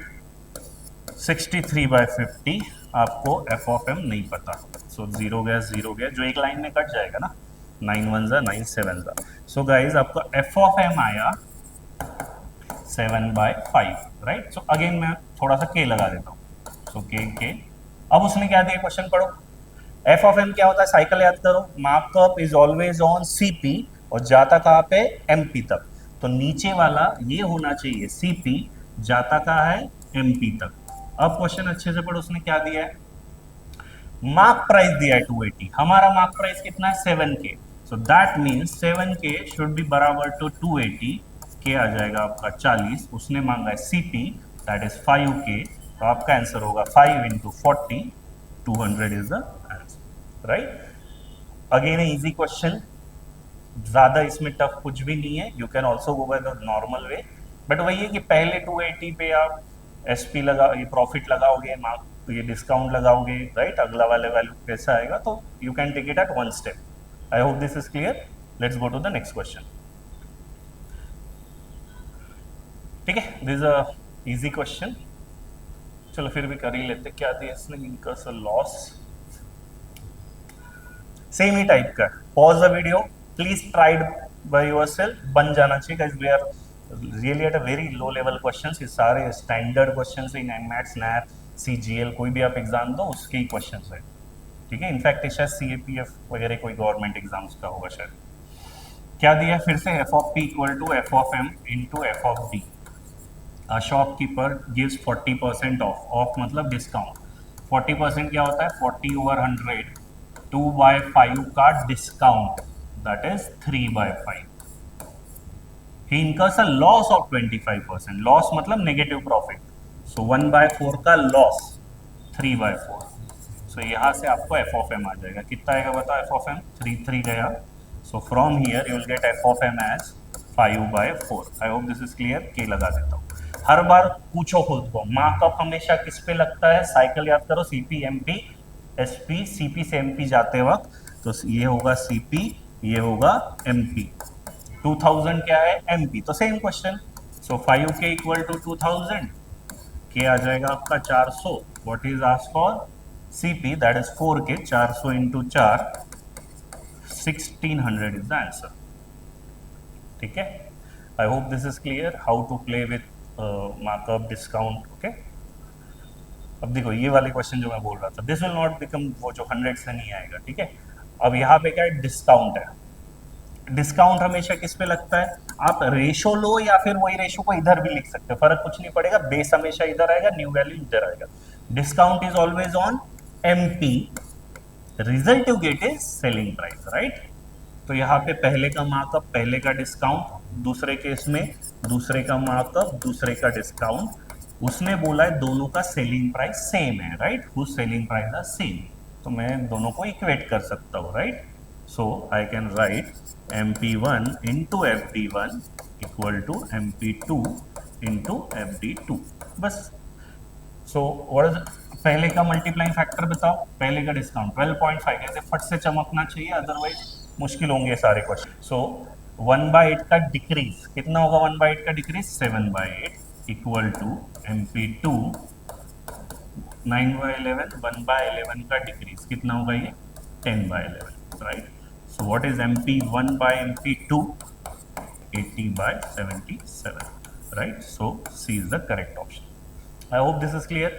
63/50। आपको एफ ऑफ एम नहीं पता, सो जीरो गया, जो एक लाइन में कट जाएगा ना, 9 1 जा 9 7 जा। सो गाइज आपका एफ ऑफ एम आया 7/5, राइट। सो अगेन मैं थोड़ा सा के लगा देता हूँ, सो के। अब उसने क्या दिया, क्वेश्चन पढ़ो। एफ ऑफ एम क्या होता है, साइकिल याद करो, markup is always on CP और जाता कहाँ पे, एमपी तक। तो नीचे वाला ये होना चाहिए सीपी, जाता कहाँ है, एमपी तक। अब क्वेश्चन अच्छे से पढ़ो, उसने क्या दिया है, मार्क प्राइस दिया है 280, हमारा मार्क प्राइस कितना है 7K। So that means 7K should be बराबर टू 280, के आ जाएगा आपका 40, उसने मांगा है सीपी दैट इज 5K, तो आपका आंसर होगा 5 into 40, 200 is the answer, right. Again easy question, ज्यादा इसमें टफ कुछ भी नहीं है, you can also go by the normal way, but वही है कि पहले 280 पे आप एसपी लगा, ये प्रॉफिट लगाओगे, मार्क ये डिस्काउंट लगाओगे, राइट, अगला वाले वैल्यू कैसा आएगा, तो you can take it at one step. I hope this is clear. Let's go to the next question, ठीक है। दिस अ इजी क्वेश्चन, चलो फिर भी कर ही लेते। क्या दिया इसने, इनकर्स अ लॉस, सेम ही टाइप का। Pause the video, please tried by yourself, बन जाना चाहिए guys. We are really at a very low level questions, ये सारे standard questions in MAT, SNAP, CGL, कोई भी आप एग्जाम दो उसके ही क्वेश्चंस है, ठीक है। इनफैक्ट शायद सीएपीएफ वगैरह कोई गवर्नमेंट एग्जाम्स का होगा शायद। क्या दिया फिर से, F of P equal to F of M into F of D. Shopkeeper gives 40% off, off मतलब डिस्काउंट। 40% क्या होता है, 40/100, 2/5 का discount, that is 3/5। He incurs a loss of 25%, loss मतलब नेगेटिव प्रॉफिट, सो 1/4 का लॉस, 3/4। सो यहाँ से आपको एफ ऑफ एम आ जाएगा, कितना आएगा बताओ, एफ ऑफ एम 3 गया, so from here you will get F of M as 5/4। I hope this is clear. के लगा देता हूँ। हर बार पूछो खुद को, मार्कअप हमेशा किस पे लगता है, साइकिल याद करो, सीपी एमपी एसपी, सीपी से एमपी जाते वक्त, तो ये होगा सीपी, ये होगा एमपी। 2000 क्या है, एमपी, तो same question. So 5K equal to 2000, K आ जाएगा आपका 400। What is asked for, CP that is 4K, 400 into 4, 1600 is the answer, ठीक है। I hope this is clear how to play with markup, discount, okay. अब देखो ये वाले question जो मैं बोल रहा था, दिस विल नॉट बिकम वो जो 100 से नहीं आएगा, ठीक है। अब यहाँ पे क्या है, डिस्काउंट है, डिस्काउंट हमेशा किस पे लगता है, आप रेशो लो या फिर वही रेशो को इधर भी लिख सकते हो, फर्क कुछ नहीं पड़ेगा, बेस हमेशा इधर आएगा, न्यू वैल्यू इधर आएगा। Discount is always on MP, result you get is selling price, right. तो यहाँ पे पहले का मार्कअप, पहले का डिस्काउंट, दूसरे केस में दूसरे का मार्कअप, दूसरे का डिस्काउंट, उसने बोला है दोनों का सेलिंग प्राइस सेम है, right, whose selling price are same, तो मैं दोनों को इक्वेट कर सकता हूँ, right. So I can write MP1 into FD1 equal to MP2 into FD2, बस। सो व्हाट इज पहले का मल्टीप्लाइंग फैक्टर बताओ, पहले का डिस्काउंट 12.5, ऐसे फट से चमकना चाहिए, अदरवाइज मुश्किल होंगे सारे क्वेश्चन। सो 1/8 का डिक्रीज कितना होगा, 1/8 का डिक्रीज 7/8 इक्वल टू MP2 9/11, 1/11 का डिक्रीज कितना होगा, ये 10/11, right. So what is MP1 by MP2, 80/77, right. So C is the correct option. I hope this is clear.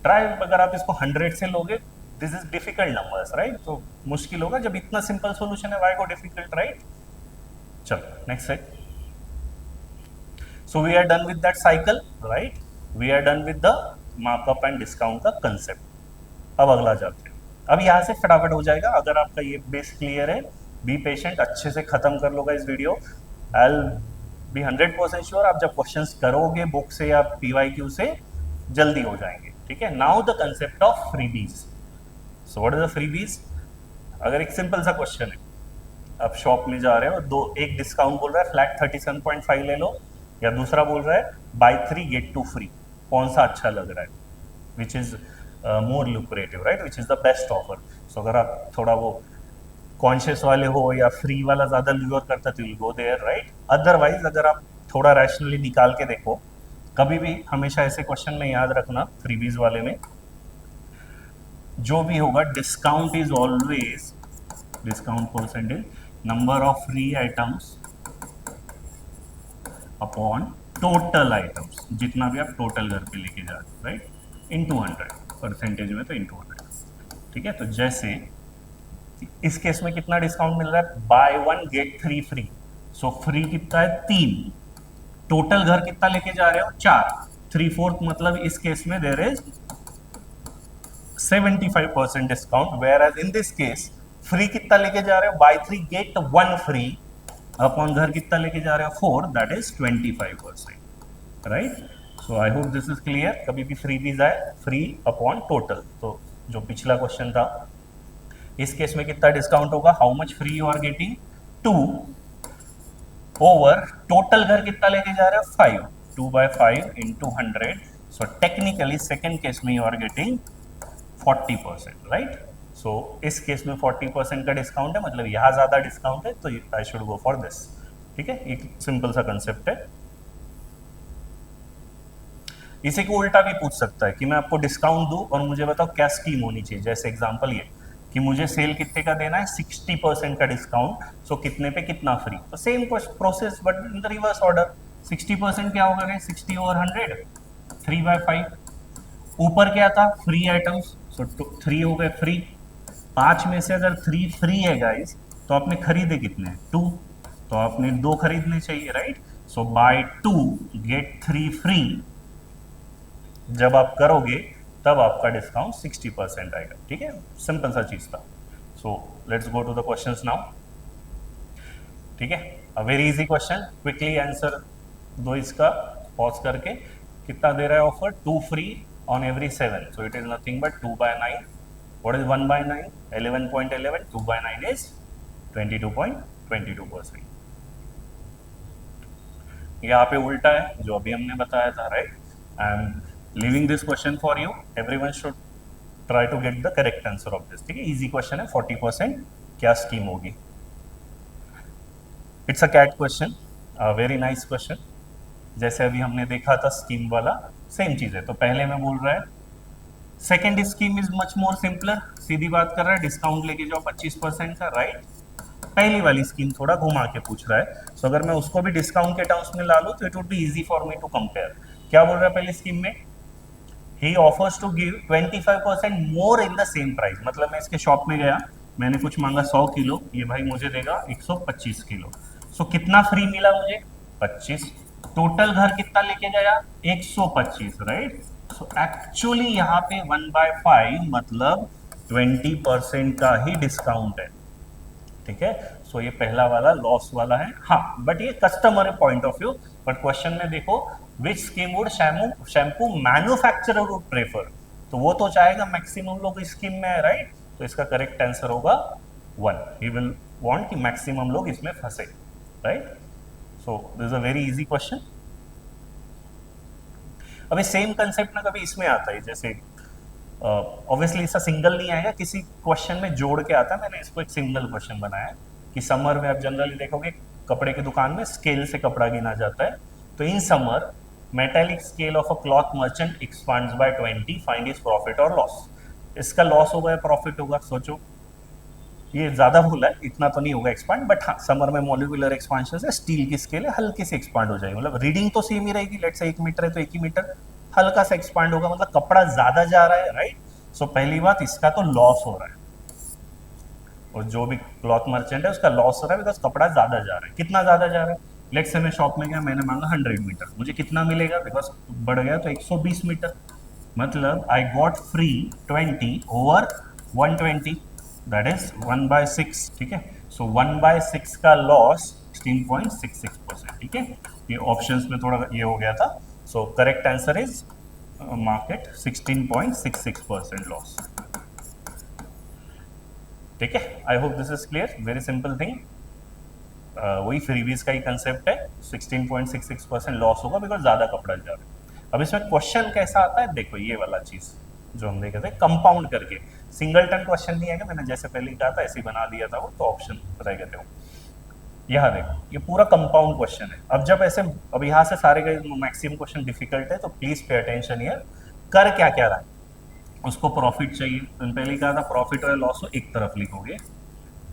Try, अगर आप इसको 100 से लोगे, this is difficult numbers, right, तो मुश्किल होगा, जब इतना सिंपल सॉल्यूशन है व्हाई को डिफिकल्ट, राइट। चलो next side. So we are done with that cycle, right, we are done with the markup and discount का कंसेप्ट। अब अगला जाते हैं, अब यहाँ से फटाफट हो जाएगा, अगर आपका ये बेस क्लियर है, बी पेशेंट, अच्छे से खत्म कर लोगा इस video. I will B 100% sure आप जब क्वेश्चंस करोगे बुक से या PYQ से जल्दी हो जाएंगे, ठीक है। Now the concept of freebies. So what is the freebies, अगर एक सिंपल सा क्वेश्चन है, आप शॉप में जा रहे हो, एक डिस्काउंट बोल रहा है फ्लैट 37.5 ले लो, या दूसरा बोल रहा है बाय 3 गेट 2 फ्री, कौन सा अच्छा लग रहा है, which is more lucrative, right, which is the best offer. So अगर आप थोड़ा वो कॉन्शियस वाले हो या फ्री वाला ज्यादा ल्यूर करता तो you go there, right. Otherwise अगर आप थोड़ा रैशनली निकाल के देखो, कभी भी हमेशा ऐसे क्वेश्चन में याद रखना, फ्रीबीज वाले में जो भी होगा, discount is always, discount percentage number of free items upon total items, जितना भी आप टोटल घर पे लेके जा रहे हो, राइट, इनटू 100, परसेंटेज में तो इनटू 100, ठीक है। तो जैसे इस केस में कितना डिस्काउंट मिल रहा है, buy 1 get 3 free, so free कितना है 3, टोटल घर कितना लेके जा रहे हो 4, 3/4, मतलब इस केस में there is 75% discount, whereas in this case free कितना लेके जा रहे हो, बाय 3 गेट 1 फ्री, अपॉन घर कितना लेके जा रहे हो 4, that is 25%, right. So I hope this is clear. कभी भी फ्रीबीज आए, फ्री अपॉन टोटल, तो जो पिछला क्वेश्चन था, इस केस में कितना डिस्काउंट होगा, how much free you are getting 2 over total घर कितना लेके जा रहे हो 5, 2/5 into 100, so technically second case में यू आर गेटिंग 40%, राइट। सो इस केस में 40% का डिस्काउंट है, मतलब यहाँ ज्यादा डिस्काउंट है, तो I should go for this, ठीक है। एक सिंपल सा कंसेप्ट है। इसे को उल्टा भी पूछ सकता है कि मैं आपको डिस्काउंट दूं और मुझे बताओ क्या स्कीम होनी चाहिए, जैसे एग्जांपल ये कि मुझे सेल कितने का देना है, 60% का डिस्काउंट, सो कितने पे कितना फ्री, तो same process but in the reverse order. 60% क्या होगा, 60 ओवर 100, 3/5, ऊपर क्या था, फ्री आइटम्स, सो 3 हो गए फ्री, 5 में से अगर 3 फ्री है गाइस, तो आपने खरीदे कितने, 2, तो आपने 2 खरीदने चाहिए, राइट। सो बाय 2 गेट 3 फ्री जब आप करोगे तब आपका डिस्काउंट 60% आएगा, ठीक है, सिंपल सा चीज था। So let's go to the questions now, ठीक है। A very easy question, quickly answer दो इसका, पॉज करके। कितना दे रहा है offer, 2 free on every 7, so it is nothing but 2/9, what is 1/9, 11.11, 2/9 is 22.22%। यहाँ पे उल्टा है जो अभी हमने बताया था, right. I am leaving this question for you, everyone should try to get the correct answer of this, ठीक है। इजी क्वेश्चन है, 40% क्या स्कीम होगी। It's a CAT question, very nice question, जैसे अभी हमने देखा था स्कीम वाला, सेम चीज है। तो पहले में बोल रहा है second scheme is much more simpler, सीधी बात कर रहा है, डिस्काउंट लेके जाओ 25% का, राइट। पहली वाली स्कीम थोड़ा घुमा के पूछ रहा है, सो अगर मैं उसको भी डिस्काउंट के टर्म्स में ला लूं तो it would be easy for me to compare. क्या बोल रहा है पहली स्कीम में, he offers to give 25% more in the same price, मतलब मैं इसके शॉप में गया, मैंने कुछ मांगा 100 किलो, ये भाई मुझे देगा 125 किलो। सो कितना फ्री मिला मुझे? 25। टोटल घर कितना लेके गया? 125, राइट। सो एक्चुअली यहाँ पे 1/5 मतलब 20% का ही डिस्काउंट है, ठीक है। सो ये पहला वाला लॉस वाला है, हाँ, बट ये customer point of view. But question में देखो, विच scheme would shampoo manufacturer would prefer, तो वो तो चाहेगा मैक्सिमम लोग इस स्कीम में है, राइट। तो इसका करेक्ट आंसर होगा 1, ही विल वांट कि मैक्सिमम लोग इसमें फंसे, right. So this is a very easy question. अभी सेम कंसेप्ट ना कभी इसमें आता है, जैसे ऑब्वियसली इसका सिंगल नहीं आएगा, किसी क्वेश्चन में जोड़ के आता है। मैंने इसको एक सिंगल क्वेश्चन बनाया है कि समर में आप जनरली देखोगे कपड़े की दुकान में स्केल से कपड़ा गिना जाता है। तो in summer metallic scale of a cloth merchant expands by 20, find his profit और लॉस। इसका लॉस होगा या प्रॉफिट होगा, सोचो। ये ज्यादा भूला है, इतना तो नहीं होगा एक्सपांड, बट हाँ, समर में मॉलिक्यूलर एक्सपांशन से स्टील की स्केल है, हल्की सी एक्सपांड हो जाएगी, मतलब रीडिंग तो सेम ही रहेगी। लेट्स से 1 मीटर है तो 1 ही मीटर, हल्का सा एक्सपांड होगा, मतलब कपड़ा ज्यादा जा रहा है, राइट। सो पहली बात, इसका तो लॉस हो रहा है, और जो भी क्लॉथ मर्चेंट है उसका लॉस हो रहा है बिकॉज कपड़ा ज्यादा जा रहा है। कितना ज्यादा जा रहा है? लेट्स से मैं शॉप में गया, मैंने मांगा 100 मीटर, मुझे कितना मिलेगा? बिकॉज बढ़ गया तो 120 मीटर, मतलब I got free 20 over 120, that is 1/6, ठीक है। सो 1/6 का लॉस 16.66%, ठीक है। ये ऑप्शंस में थोड़ा ये हो गया था। So correct answer is market 16.66% loss, ठीक है। I hope this is clear, very simple thing. वही फ्रीबीज का ही कंसेप्ट है, 16.66% लॉस होगा बिकॉज ज्यादा कपड़ा जा रहा है। अब इसमें क्वेश्चन कैसा आता है, देखो ये वाला चीज जो हम देखे थे, कंपाउंड करके। सिंगलटन क्वेश्चन नहीं आएगा, मैंने जैसे पहले कहा था ऐसे ही बना दिया था वो, तो ऑप्शन रह गए थे वो। यहाँ देखो, ये पूरा कंपाउंड क्वेश्चन है। अब जब ऐसे, अब यहाँ से सारे का मैक्सिमम क्वेश्चन डिफिकल्ट है, तो प्लीज पे अटेंशन हियर। कर क्या क्या रहा है, उसको प्रॉफिट चाहिए, तो पहले ही कहा था प्रॉफिट और लॉस को एक तरफ लिखोगे।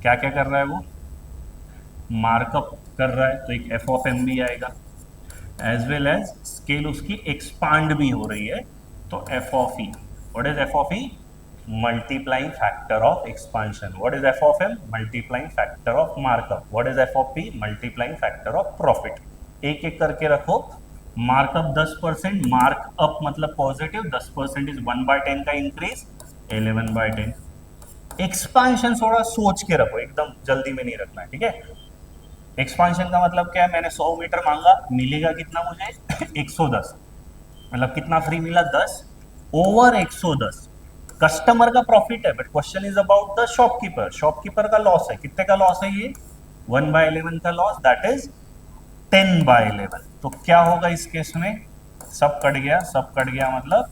क्या क्या कर रहा है वो? मार्कअप कर रहा है, तो एक एफ ऑफ एम भी आएगा, एज वेल एज स्केल उसकी एक्सपांड भी हो रही है, तो F of E. What is F of E? Multiplying factor of expansion. What is F of M? Multiplying factor of markup. What is F of P? Multiplying factor of profit. एक एक करके रखो। Markup 10%, markup मतलब positive, 10% is 1/10 का increase, 11/10। Expansion थोड़ा सोच के रखो, एकदम जल्दी में नहीं रखना है, ठीक है। एक्सपांशन का मतलब क्या है? मैंने 100 मीटर मांगा, मिलेगा कितना मुझे? 110, मतलब कितना फ्री मिला? 10 ओवर 110। कस्टमर का प्रॉफिट है, but question is about the shopkeeper. Shopkeeper का लॉस है, कितने का लॉस है ये? 1/11 का लॉस, दैट इज 10/11। तो क्या होगा इस केस में? सब कट गया, सब कट गया मतलब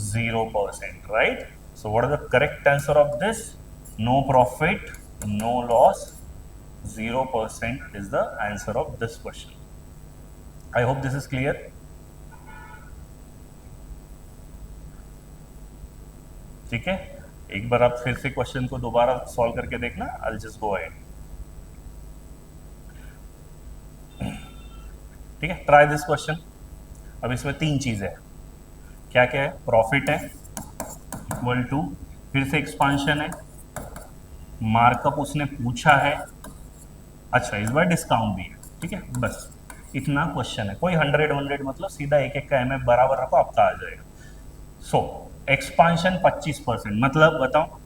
0%, right. So what is the correct answer of this? No profit, no loss, 0% is the answer of this question. I hope this is clear. ठीक है, एक बार आप फिर से क्वेश्चन को दोबारा सॉल्व करके देखना। I'll just go ahead. ठीक है, ट्राई दिस क्वेश्चन। अब इसमें 3 चीजें हैं, क्या क्या है? प्रॉफिट है इक्वल टू, फिर से एक्सपांशन है, मार्कअप उसने पूछा है, अच्छा इस बार डिस्काउंट भी है, ठीक है। बस इतना क्वेश्चन है, कोई 100 मतलब सीधा एक एक का एमएफ बराबर रखो, आपका आ जाएगा। सो एक्सपांशन 25%, मतलब बताओ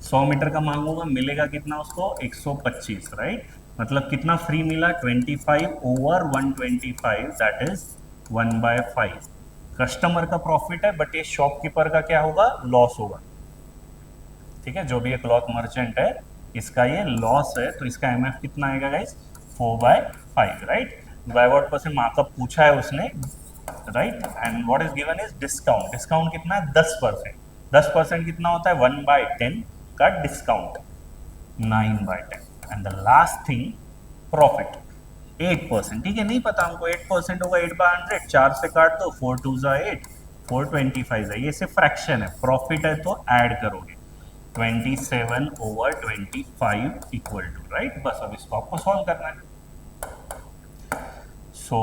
100 मीटर का मांगूंगा, मिलेगा कितना उसको? 125, राइट। मतलब कितना फ्री मिला? 25 ओवर 125, दैट इज 1/5। कस्टमर का प्रॉफिट है, बट ये शॉपकीपर का क्या होगा? लॉस होगा, ठीक है। जो भी ये क्लॉथ मर्चेंट है, इसका ये लॉस है, तो इसका एमएफ कितना आएगा guys? 4/5, right. By what percent markup पूछा है उसने, right. And what is given is discount. Discount कितना है? 10%। 10% कितना होता है? 1/10 का discount, 9/10। And the last thing profit 8%, ठीक है। नहीं पता हमको 8% होगा 8/100, 4 से काट दो, 4 2 8, 425 है, ये सिर्फ फ्रैक्शन है। प्रॉफिट है तो ऐड करोगे, 27 ओवर 25 इक्वल टू, राइट। बस अब इसको आपको सॉल्व करना है। सो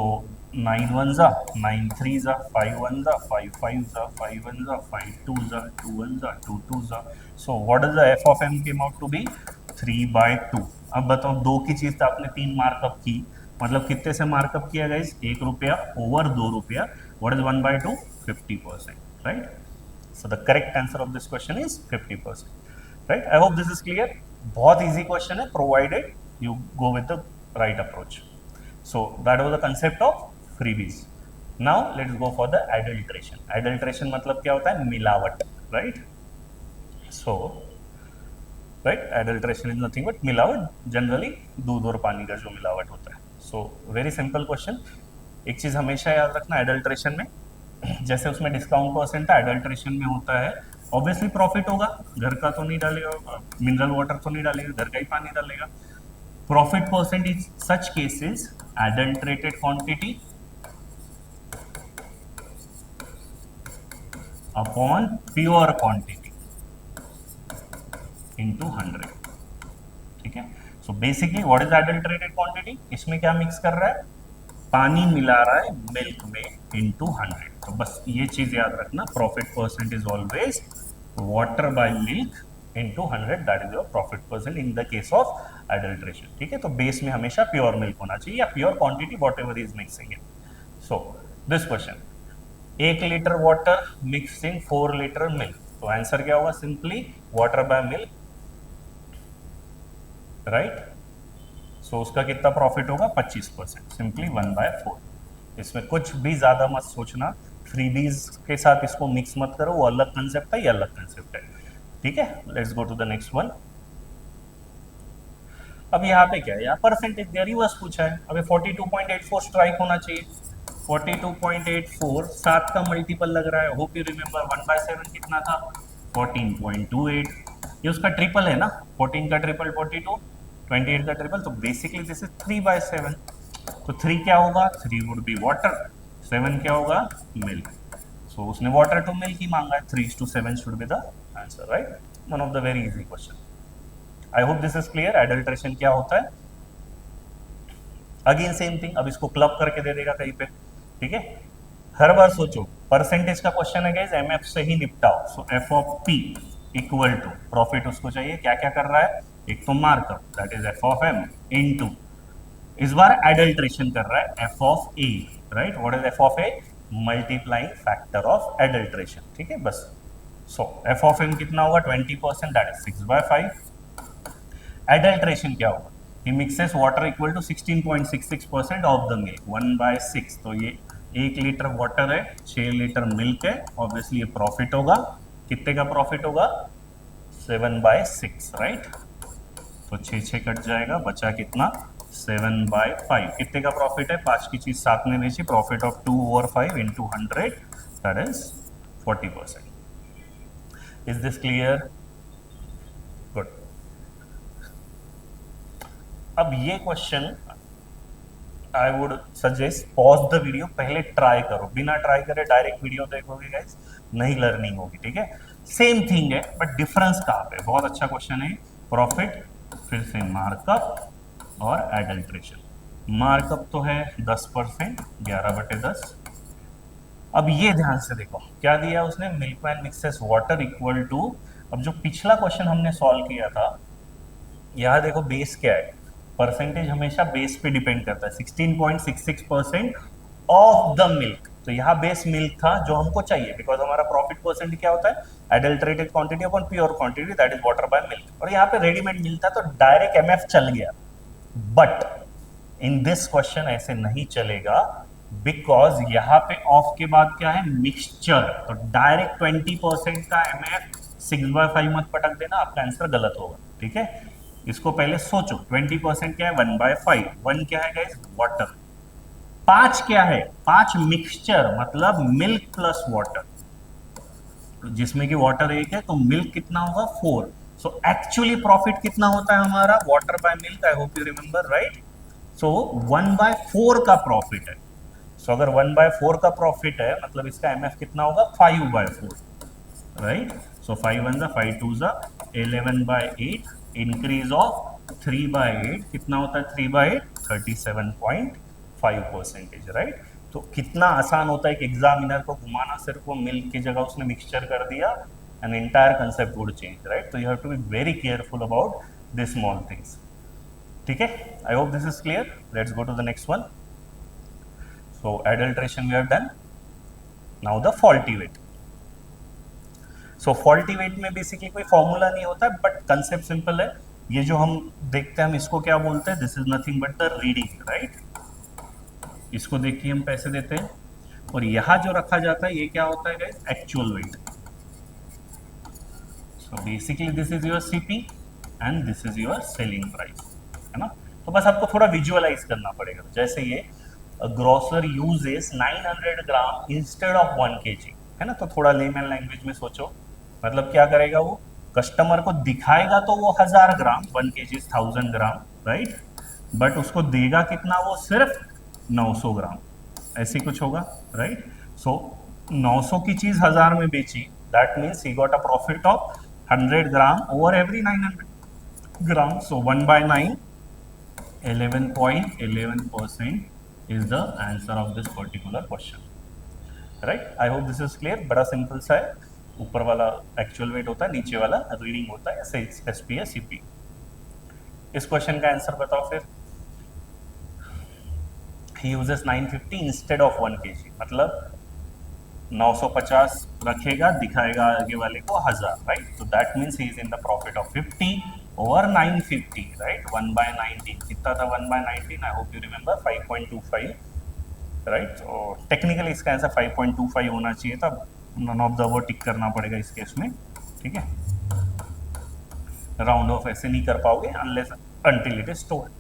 9 1 जा 9 3 जा 5 1 जा 5 5 जा 5 1 जा 5 2 जा 2 1 जा 2 2 जा. So what does the f of m came out to be 3/2. अब बताओ दो की चीज तो आपने 3 मार्कअप की, मतलब कितने से मार्कअप किया गाइस, 1 रुपया ओवर 2 रुपया. What is 1/2? 50%, right? So the correct answer of this question is 50%, right? I hope this is clear. बहुत easy question है, provided you go with the right approach. So that was the concept of freebies. Now let's go for the adulteration. Adulteration मतलब क्या होता है, मिलावट, right? So right, adulteration is nothing but मिलावट, generally दूध और पानी का जो मिलावट होता है. So very simple question. एक चीज हमेशा याद रखना adulteration में, जैसे उसमें डिस्काउंट परसेंट था, एडल्ट्रेशन में होता है ऑब्वियसली प्रॉफिट होगा, घर का तो नहीं डालेगा, मिनरल वाटर तो नहीं डालेगा, घर का ही पानी डालेगा. Profit percent is such cases adulterated quantity upon pure quantity into 100. ठीक है. So basically what is adulterated quantity, इसमें क्या मिक्स कर रहा है, पानी मिला रहा है मिल्क में इनटू 100. तो बस ये चीज याद रखना, profit percent is always water by milk into 100, that is your profit percent in the case of adulteration. ठीक है. तो बेस में हमेशा प्योर मिल्क होना चाहिए या pure quantity whatever is mixing it. So this question, 1 litre water mix in 4 litre milk. तो answer क्या होगा, simply water by milk, right. So उसका कितना प्रॉफिट होगा, 25%, सिंपली 1/4. इसमें कुछ भी ज्यादा मत सोचना, फ्रीबीज के साथ इसको मिक्स मत करो, वो अलग कंसेप्ट है, ये अलग कंसेप्ट है. ठीक है. Let's go to the next one. अब यहाँ पे क्या है, यहाँ परसेंटेज दिया, रिवर्स पूछा है. अभी 42.84 स्ट्राइक होना चाहिए. 42.84 7 का मल्टीपल लग रहा है. होप यू रिमेंबर 1/7 कितना था, 14.28. ये उसका ट्रिपल है ना, 14 का ट्रिपल 42, 28 का ट्रिपल, तो बेसिकली दिस इज 3/7. तो 3 क्या होगा, 3 वुड बी वाटर, 7 क्या होगा, मिल्क. सो उसने वाटर टू मिल्क ही मांगा है, 3:7 should be the answer, right. One of the very easy question. I hope this is clear. Adulteration क्या होता है, अगेन सेम थिंग. अब इसको क्लब करके दे देगा कहीं पे. ठीक है. हर बार सोचो, परसेंटेज का क्वेश्चन है गाइस, एमएफ से ही निपटाओ. So F of P equal to profit, उसको चाहिए क्या क्या कर रहा है, एक तो markup, that is F of M into, इस बार एडल्ट्रेशन कर रहा है, F of A, right. What is F of A, multiplying factor of adulteration. ठीक है. बस. सो एफ ऑफ एम कितना होगा, 20%, दैट इज 6/5. एडल्ट्रेशन क्या होगा, he mixes water equal to 16.66% of the milk, 1/6. तो ये 1 लीटर वाटर है, 6 लीटर मिल्क है, ऑब्वियसली ये प्रॉफिट होगा. कितने का प्रॉफिट होगा, 7/6, राइट. तो 6 कट जाएगा, बचा कितना, 7/5. कितने का प्रॉफिट है, 5 की चीज साथ में भेजी, profit of 2 over 5 into 100, that is 40%. Is this clear, good. अब ये question I would suggest pause the video, पहले ट्राई करो, बिना ट्राई करे डायरेक्ट वीडियो देखोगे गाइस, नहीं लर्निंग होगी. ठीक है. सेम थिंग है बट डिफरेंस कहाँ पे, बहुत अच्छा क्वेश्चन है. प्रॉफिट, फिर से मार्कअप और एडल्ट्रेशन. मार्कअप तो है 10%, 11/10. अब ये ध्यान से देखो क्या दिया उसने, milkman mixes water equal to, अब जो पिछला क्वेश्चन हमने सॉल्व किया था, यहाँ देखो बेस क्या है, परसेंटेज हमेशा बेस पे डिपेंड करता है, 16.66% ऑफ द मिल्क. तो यहाँ बेस मिल्क था जो हमको चाहिए, बिकॉज हमारा प्रॉफिट परसेंट क्या होता है, adulterated quantity upon pure quantity, that is water by milk. और यहाँ पे रेडीमेड मिलता तो डायरेक्ट एमएफ चल गया, बट इन दिस क्वेश्चन ऐसे नहीं चलेगा, बिकॉज यहाँ पे ऑफ के बाद क्या है, मिक्सचर. तो डायरेक्ट 20% का एमएफ 6/5 मत पटक देना, आपका आंसर गलत होगा. ठीक है. इसको पहले सोचो, 20% क्या है, 1/5. 1 क्या है गाइस, वाटर. 5 क्या है, 5 मिक्सचर, मतलब मिल्क प्लस वाटर, जिसमें कि वाटर 1 है, तो मिल्क कितना होगा, 4. सो एक्चुअली प्रॉफिट कितना होता है हमारा, water by milk, I hope you remember, right. So 1/4 का प्रॉफिट है. सो अगर 1/4 का प्रॉफिट है, मतलब इसका एमएफ कितना होगा, 5/4, राइट. सो 5 1 5 2 11/8, इंक्रीज ऑफ 3/8 कितना होता है, 3/8, 37.5%, राइट. तो कितना आसान होता है एक एग्जामिनर को घुमाना, सिर्फ वो मिल्क की जगह उसने मिक्सचर कर दिया and entire concept would change, right? तो you have to be very careful about this small things, ठीक है? I hope this is clear. Let's go to the next one. So adulteration we have done. Now the faulty weight. So faulty weight में basically कोई formula नहीं होता है, but concept simple है. ये जो हम देखते हैं हम इसको क्या बोलते हैं? This is nothing but the reading, right? इसको देख के हम पैसे देते हैं, और यहां जो रखा जाता है ये क्या होता है guys? Actual wait. So basically this is your CP and this is your selling price, है ना? तो बस आपको थोड़ा विजुअलाइज करना पड़ेगा. जैसे ये grocer uses 900 gram instead of 1 kg, है ना? तो थोड़ा लेमन लैंग्वेज में सोचो, मतलब क्या करेगा वो? कस्टमर को दिखाएगा तो वो 1000 ग्राम, 1 kg 1000 ग्राम, राइट? बट उसको देगा कितना? वो सिर्फ 900 ग्राम, ऐसी कुछ होगा, राइट? सो 900 की चीज 1000 में बेची, that means he got a profit of 100 gram over every 900 gram. So 1/9, 11.11% is the answer of this particular question, right? I hope this is clear. बड़ा सिंपल सा है. ऊपर वाला एक्चुअल वेट होता है, नीचे वाला रीडिंग होता है, एसपी या सीपी. इस क्वेश्चन का आंसर बताओ फिर. He uses 950 instead of 1 kg, मतलब 950 रखेगा, दिखाएगा आगे वाले को 1000, राइट? तो that means he is in the profit of 50 over 950, right? 1/19 कितना था? 1/19, आई होप यू रिमेंबर, 5.25, राइट? तो टेक्निकली इसका आंसर 5.25 होना चाहिए था. नन ऑफ द वो टिक करना पड़ेगा इस केस में, ठीक है? राउंड ऑफ ऐसे नहीं कर पाओगे unless until it is told,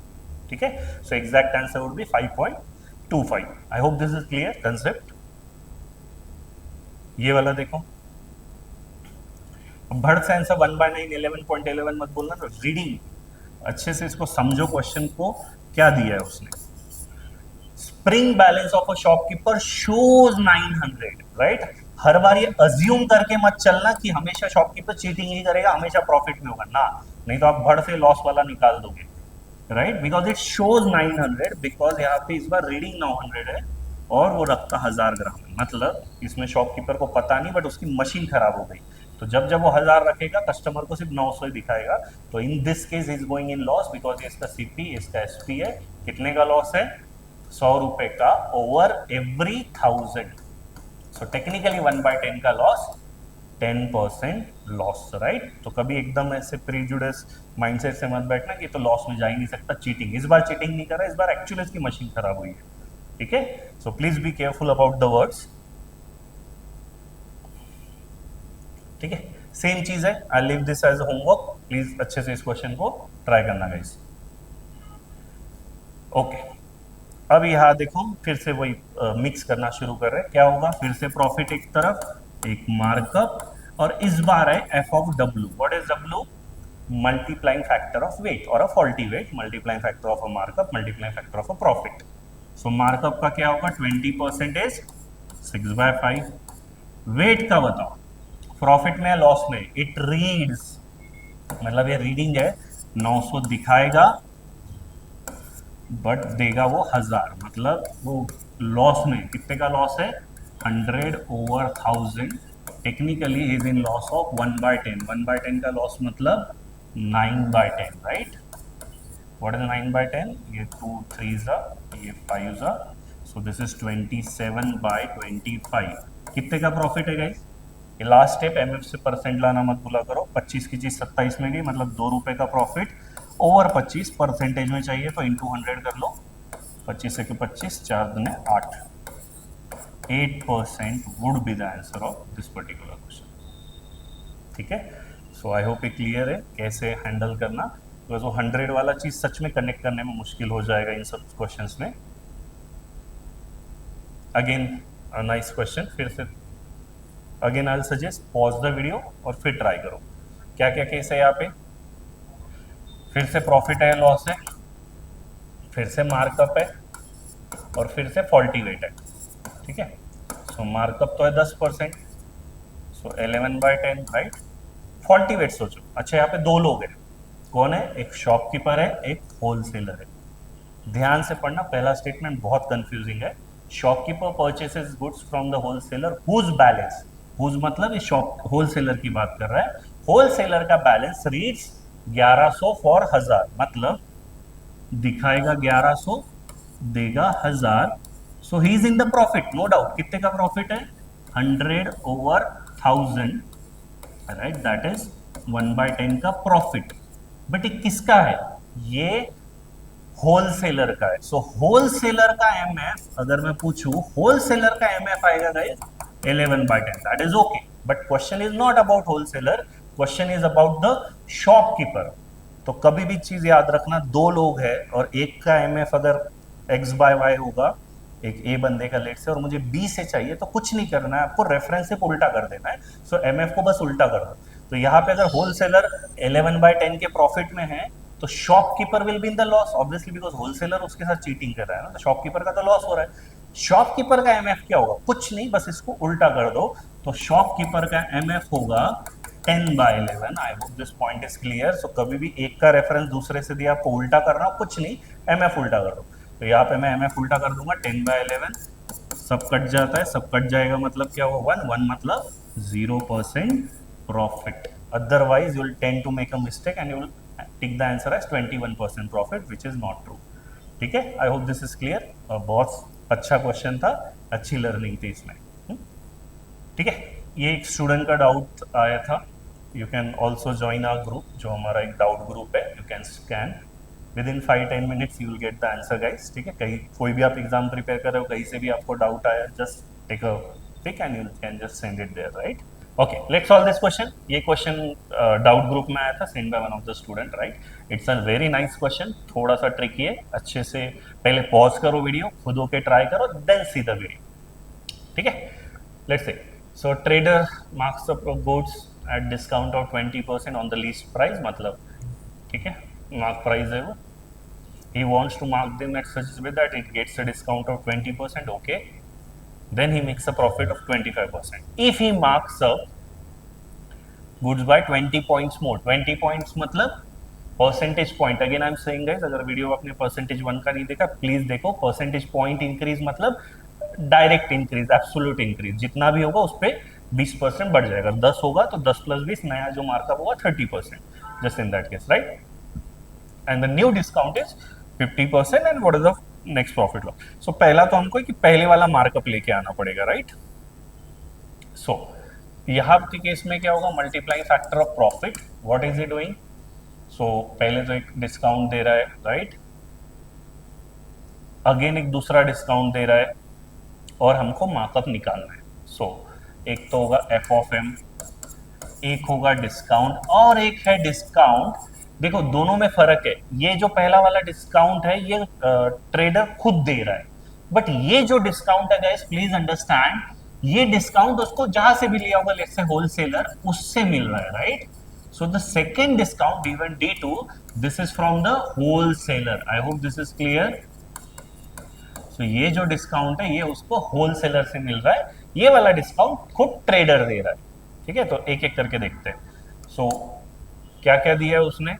ठीक है? So exact answer would be 5.25. I hope this is clear concept. ये वाला देखो, भड़ से आंसर 1/9, 11.11 मत बोलना. रीडिंग अच्छे से इसको समझो, क्वेश्चन को क्या दिया है उसने. Spring balance of a shopkeeper shows 900, right? हर बार ये अज्यूम करके मत चलना कि हमेशा शॉपकीपर चीटिंग ही करेगा, हमेशा प्रॉफिट में होगा ना. नहीं तो आप भड़ से लॉस वाला निकाल दोगे, right? Because it shows 900, because यहाँ पे इस बार रीडिंग 900 है और वो रखता 1000 ग्राम. मतलब इसमें शॉपकीपर को पता नहीं, बट उसकी मशीन खराब हो गई. तो जब जब वो 1000 रखेगा, कस्टमर को सिर्फ 900 ही दिखाएगा. तो इन this case is going in loss, because इसका सीपी, इसका एसपी है. कितने का लॉस है? 100 रुपए का ओवर एवरी 1000. सो टेक्निकली 1/10 का लॉस, 10% लॉस, राइट? तो कभी एकदम ऐसे प्रीजुडिस माइंडसेट से मत बैठना कि तो लॉस में जा ही नहीं सकता. चीटिंग, इस बार चीटिंग नहीं कर रहा, इस बार एक्चुअली इसकी मशीन खराब हुई है, ठीक है? So please be careful about the words, ठीक है? सेम चीज है. I leave this as homework. Please अच्छे से इस क्वेश्चन को ट्राई करना गाइस. ओके, अब यहाँ देखो फिर से वही मिक्स करना शुरू कर रहे हैं. क्या होगा? फिर से प्रॉफिट एक तरफ, एक मार्कअप, और इस बार है F of W. What is W? Multiplying factor of weight और a faulty weight, multiplying factor of a markup, multiplying factor of a profit. So markup का क्या होगा? 20% 6/5. वेट का बताओ, प्रॉफिट में लॉस में? इट रीड्स, मतलब ये रीडिंग है, 900 दिखाएगा बट देगा वो 1000, मतलब वो लॉस में. कितने का लॉस है? 100 over 1000. Technically is in loss of 1/10. 1/10 का लॉस मतलब 9/10, राइट? What is 9/10? ये 2 3s, ये 5s. So this is 27/25. कितने का प्रॉफिट है गाइस? ये लास्ट स्टेप, एमएफ से परसेंट लाना मत भूला करो. 25 की चीज 27 में गई, मतलब 2 रुपए का प्रॉफिट ओवर 25 परसेंटेज में चाहिए, तो इंटू 100 कर लो. 25 से 25, 4 दूने 8. 8% would be the answer of this particular question, ठीक है? सो आई होप ये क्लियर है कैसे हैंडल करना, बिकॉज वो 100 वाला चीज सच में कनेक्ट करने में मुश्किल हो जाएगा इन सब क्वेश्चंस में. Again nice question. फिर से again I will suggest pause the video और फिर ट्राई करो. क्या क्या केस है यहाँ पे? फिर से प्रॉफिट है, लॉस है, फिर से मार्कअप है, और फिर से फॉल्टी वेट है, ठीक है? सो मार्कअप तो है 10%, सो 11/10, राइट? फॉल्टी वेट सोचो. अच्छा, यहाँ पे 2 लोग हैं. कौन है? एक शॉपकीपर है, एक होलसेलर है. ध्यान से पढ़ना, पहला स्टेटमेंट बहुत कंफ्यूजिंग है. Shopkeeper purchases goods from the wholesaler whose balance, whose मतलब इस शॉप होलसेलर की बात कर रहा है, होलसेलर का बैलेंस रीड्स 1100 फॉर 1000, मतलब दिखाएगा 1100 देगा 1000, so he is in the profit no doubt. कितने का प्रॉफिट है? 100 ओवर 1000, राइट, दैट इज 1/10 का प्रॉफिट। बट ये किसका है? ये होलसेलर का है। सो होलसेलर का एमएफ अगर मैं पूछूं, होलसेलर का एमएफ आएगा guys 11/10, that is okay. But question is not about wholesaler, question is about the shopkeeper. तो कभी भी चीज याद रखना, दो लोग हैं और एक का एमएफ अगर x/y होगा, एक ए बंदे का लेट से, और मुझे बी से चाहिए, तो कुछ नहीं करना है आपको, रेफरेंस सिर्फ उल्टा कर देना है। सो एमएफ को बस उल्टा कर दो। तो यहाँ पे अगर होलसेलर 11/10 के प्रॉफिट में है तो shopkeeper will be in the loss obviously, because wholesaler उसके साथ चीटिंग कर रहा है ना, तो शॉपकीपर का तो लॉस हो रहा है। शॉपकीपर का एमएफ क्या होगा? कुछ नहीं, बस इसको उल्टा कर दो। तो शॉपकीपर का एमएफ होगा 10/11। I hope this point is clear. So कभी भी एक का रेफरेंस दूसरे से दिया, आपको उल्टा करना, कुछ नहीं, एमएफ उल्टा कर दो। तो यहाँ पे मैं एमएफ उल्टा कर दूंगा, 10/11, सब कट जाता है, सब कट जाएगा, मतलब क्या होगा? 1 मतलब 0% profit. Otherwise you will tend to make a mistake and you will tick the answer as 21% profit, which is not true. ठीक है, I hope this is clear. बहुत अच्छा क्वेश्चन था, अच्छी लर्निंग थी इसमें। ठीक है, ये एक स्टूडेंट का डाउट आया था। You can also join our group, जो हमारा एक डाउट ग्रुप है। You can scan within 5-10 minutes, you will get the answer guys. ठीक है, कहीं कोई भी आप एग्जाम प्रिपेयर कर रहे हो, कहीं से भी आपको डाउट आया, just take a pic and you can just send it there, right. Okay, let's solve this question. ये क्वेश्चन डाउट ग्रुप में आया था, send by one of the student, right. It's a very nice question, थोड़ा सा tricky है। अच्छे से पहले पॉज करो वीडियो, खुद होके ट्राई करो, देन सी द वीडियो। ठीक है, let's say so trader marks up goods at discount of 20% on the least price, मतलब ठीक है, मार्क प्राइस है वो। he wants to mark them at such a way that it gets a discount of 20%, okay, then he makes a profit of 25%। if he marks up goods by 20 points more, 20 points मतलब percentage point, again I am saying guys, अगर video आपने percentage 1 का नहीं देखा please देखो। Percentage point increase मतलब direct increase, absolute increase, जितना भी होगा उस पर 20% बढ़ जाएगा। 10 होगा तो 10 + 20, नया जो मार्कअप होगा 30%, just in that case, right. And the new discount is 50%। And what is the next profit loss? So पहला तो हमको कि पहले वाला मार्कअप लेके आना पड़ेगा, राइट। सो यहाँ के केस में क्या होगा? Multiplying factor of profit, what is it doing? So पहले तो एक डिस्काउंट दे रहा है, राइट, अगेन एक दूसरा डिस्काउंट दे रहा है, और हमको मार्कअप निकालना है। सो एक तो होगा एफ ऑफ एम, एक होगा डिस्काउंट, और एक है डिस्काउंट। देखो दोनों में फर्क है, ये जो पहला वाला डिस्काउंट है ये ट्रेडर खुद दे रहा है, बट ये जो डिस्काउंट है गाइस प्लीज अंडरस्टैंड, ये डिस्काउंट उसको जहां से भी लिया होगा, लेट्स से होलसेलर, उससे मिल रहा है, right. So the second discount D1 D2, this is from the wholesaler. I hope this is clear. So ये जो डिस्काउंट है ये उसको होलसेलर से मिल रहा है, ये वाला डिस्काउंट खुद ट्रेडर दे रहा है। ठीक है, तो एक एक करके देखते हैं। सो क्या क्या दिया है उसने?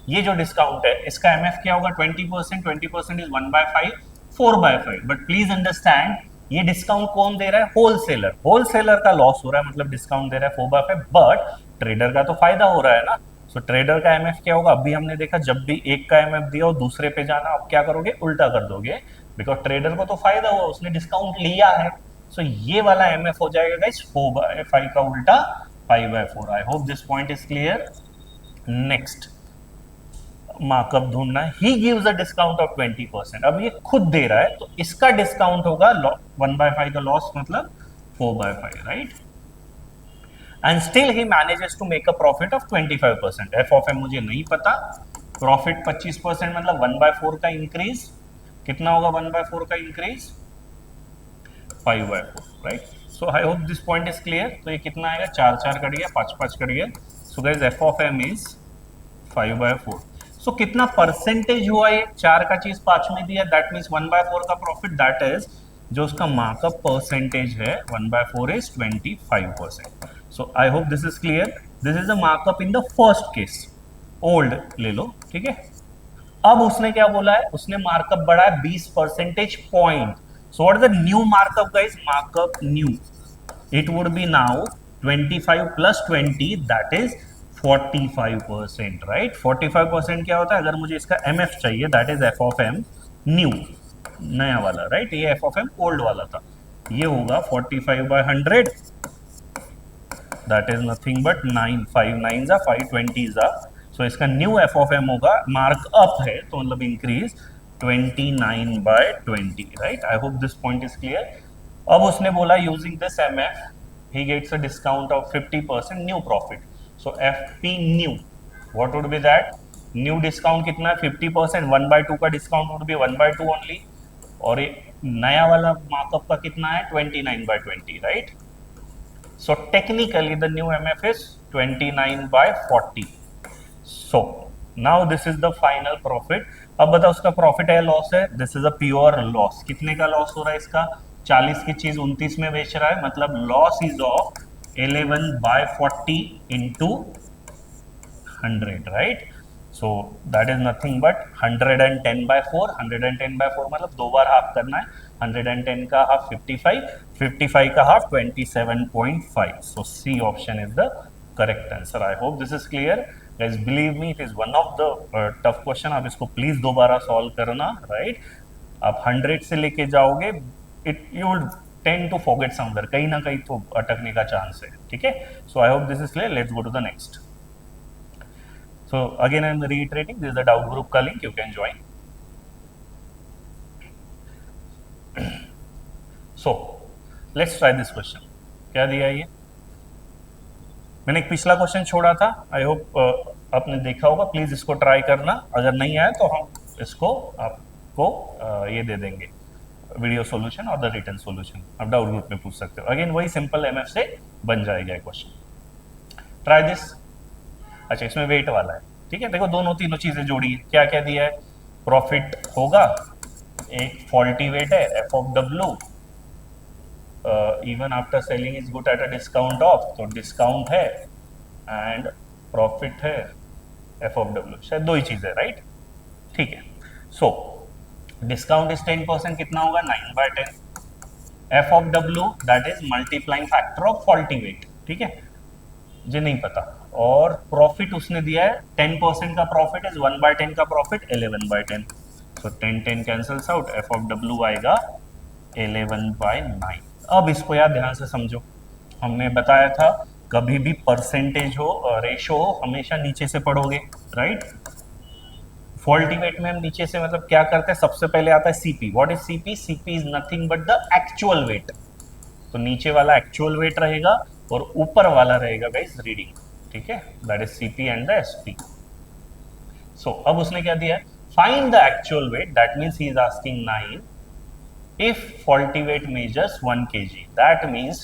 ये जो डिस्काउंट है इसका एमएफ क्या होगा? 20%। 20% इज 1/5, 4/5। बट प्लीज अंडरस्टैंड, ये डिस्काउंट कौन दे रहा है? होलसेलर। होलसेलर का लॉस हो रहा है, मतलब डिस्काउंट दे रहा है 4/5, बट ट्रेडर का तो फायदा हो रहा है ना। सो ट्रेडर का एमएफ क्या होगा? अभी हमने देखा, जब भी एक का एमएफ दिया और दूसरे पे जाना, आप क्या करोगे? उल्टा कर दोगे, बिकॉज ट्रेडर को तो फायदा हुआ, उसने डिस्काउंट लिया है। सो ये वाला एमएफ हो जाएगा गाइस 4/5 का उल्टा 5/4। I hope this point is clear. Next markup ढूंढना, he gives a discount of 20%। अब ये खुद दे रहा है तो इसका डिस्काउंट होगा 1/5 का लॉस, मतलब 4/5, right. And still he manages to make a profit of 25%। F of M मुझे नहीं पता, प्रॉफिट 25% मतलब 1/4 का इंक्रीज, कितना होगा 1/4 का increase? 5/4, right. So I hope this point is clear. तो ये कितना आएगा? 4 4 कट गया, 5 5 कट गया। So guys F of M is 5/4। सो कितना परसेंटेज हुआ? ये 4 का चीज 5 में दिया, दैट मीन्स 1/4 का प्रॉफिट, दैट इज जो उसका मार्कअप परसेंटेज है 1/4 is 25%। So I hope this is clear. This is a markup in the first case, old ले लो, ठीक है। अब उसने क्या बोला है? उसने मार्कअप बढ़ाया 20 percentage point. So what is the new markup, guys? Markup new. It would be now 25 plus 20, that is 45%, right? 45% क्या होता है? अगर मुझे इसका MF चाहिए, that is f of m new, नया वाला, right? ये f of m old वाला था. ये होगा 45 by 100, that is nothing but 9, 5 9s are 5 20s are. So इसका new f of m होगा, mark up है तो मतलब increase 29 by 20, right? I hope this point is clear. अब उसने बोला using this MF he gets a discount of 50% new profit. So FP new, what would be that? New discount कितना है? 50%. 1/2 का discount would be 1/2 only. और ये नया वाला markup का कितना है? 29 by 20, right? So technically the new MF is 29 by 40. So now this is the final profit. अब बताओ उसका प्रॉफिट है लॉस है? This is a pure loss. कितने का लॉस हो रहा है इसका? 40 की चीज 29 में बेच रहा है, मतलब loss is of 11 by 40 into 100, right? So that is nothing but 110 by 4. 110 by 4 मतलब दो बार हाफ करना है. 110 का हाफ 55, 55 का half 27.5. So C option is the correct answer. I hope this is clear. Guys, believe me, it is one of the tough question. आप इसको please दोबारा solve करना, राइट? आप 100 से लेके जाओगे, you will tend to forget somewhere. कहीं ना कहीं तो अटकने का चांस है, ठीक है? So I hope this is clear. Let's go to the next. So again, I am reiterating, this is the doubt group का link. You can join. So let's try this question. क्या दिया ये? मैंने एक पिछला क्वेश्चन छोड़ा था, I hope आपने देखा होगा. प्लीज इसको ट्राई करना. अगर नहीं आया तो हम इसको आपको ये दे देंगे, वीडियो सॉल्यूशन और द रिटन सॉल्यूशन. आप डाउट ग्रुप में पूछ सकते हो. अगेन वही सिंपल MF से बन जाएगा क्वेश्चन. Try this. अच्छा, इसमें वेट वाला है, ठीक है? देखो दोनों तीनों चीजें जोड़ी है. क्या क्या दिया है? प्रॉफिट होगा, एक फॉल्टी वेट है f of w, even after selling is good at a discount of, तो डिस्काउंट है, एंड प्रॉफिट है f of w. शायद दो ही चीज है, राइट? ठीक है. सो डिस्काउंट इज 10%, कितना होगा? 9 by 10. f of w that is multiplying factor of faulty weight, ठीक है? मुझे नहीं पता. और प्रॉफिट उसने दिया है 10% का प्रॉफिट इज 1 by 10 का profit 11 by 10. So 10 cancels out, f of w आएगा 11 by 9. अब इसको यार ध्यान से समझो. हमने बताया था कभी भी परसेंटेज हो, रेशो हो, हमेशा नीचे से पढ़ोगे, राइट? फॉल्टी वेट में हम नीचे से मतलब क्या करते हैं? सबसे पहले आता है CP. What is CP? CP is nothing but the actual wait. तो नीचे वाला एक्चुअल वेट रहेगा और ऊपर वाला रहेगा गाइस रीडिंग, ठीक है? That is CP and the SP. So अब उसने क्या दिया है? Find the actual weight. That means he is asking 9 if faulty weight measures 1 kg. That means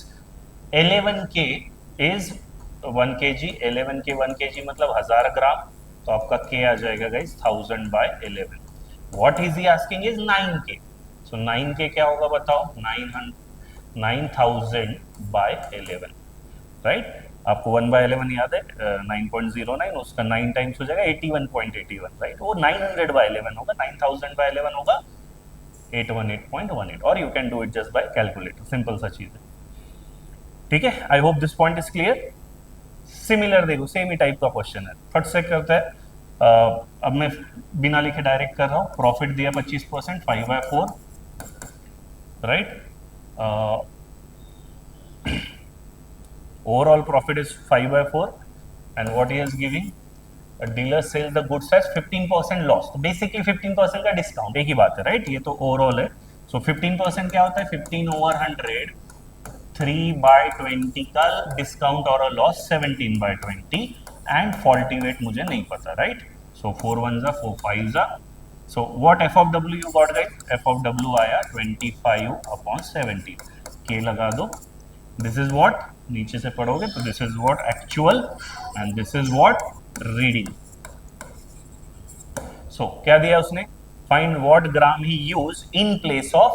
11k is 1 kg. 11k 1 kg मतलब 1000 ग्राम. तो आपका k आ जाएगा guys 1000 by 11. What is he asking is 9k. So 9k क्या होगा बताओ? 9000 by 11, right? आपको 1 by 11 याद है? 9.09, उसका 9 टाइम्स हो जाएगा 81.81, राइट? वो 900 by 11 होगा, 9000 by 11 होगा 818.18. और you can do it just by calculator. Simple सा चीज है, ठीक है? I hope this point is clear. Similar देखो, सेम ही टाइप का क्वेश्चन है. फट से करता है. अब मैं बिना लिखे डायरेक्ट कर रहा हूँ. प्रॉफिट दिया 25%, 5 by 4, right? Overall profit is 5 by 4 and what he is giving? Dealer sells the goods as 15% loss. तो बेसिकली 15% का डिस्काउंट, एक ही बात है, राइट? ये तो ओवरऑल है. सो 15% क्या होता है? 15 over 100, 3 by 20 का डिस्काउंट और loss 17 by 20, and faulty weight मुझे नहीं पता, right? So 4 1s are 4 5s are. So what f of w you got guys? f of w आया 25/17. k लगा दो. दिस इज व्हाट, नीचे से पढ़ोगे तो this is what actual and this is what reading. So क्या दिया उसने? Find what gram he use in place of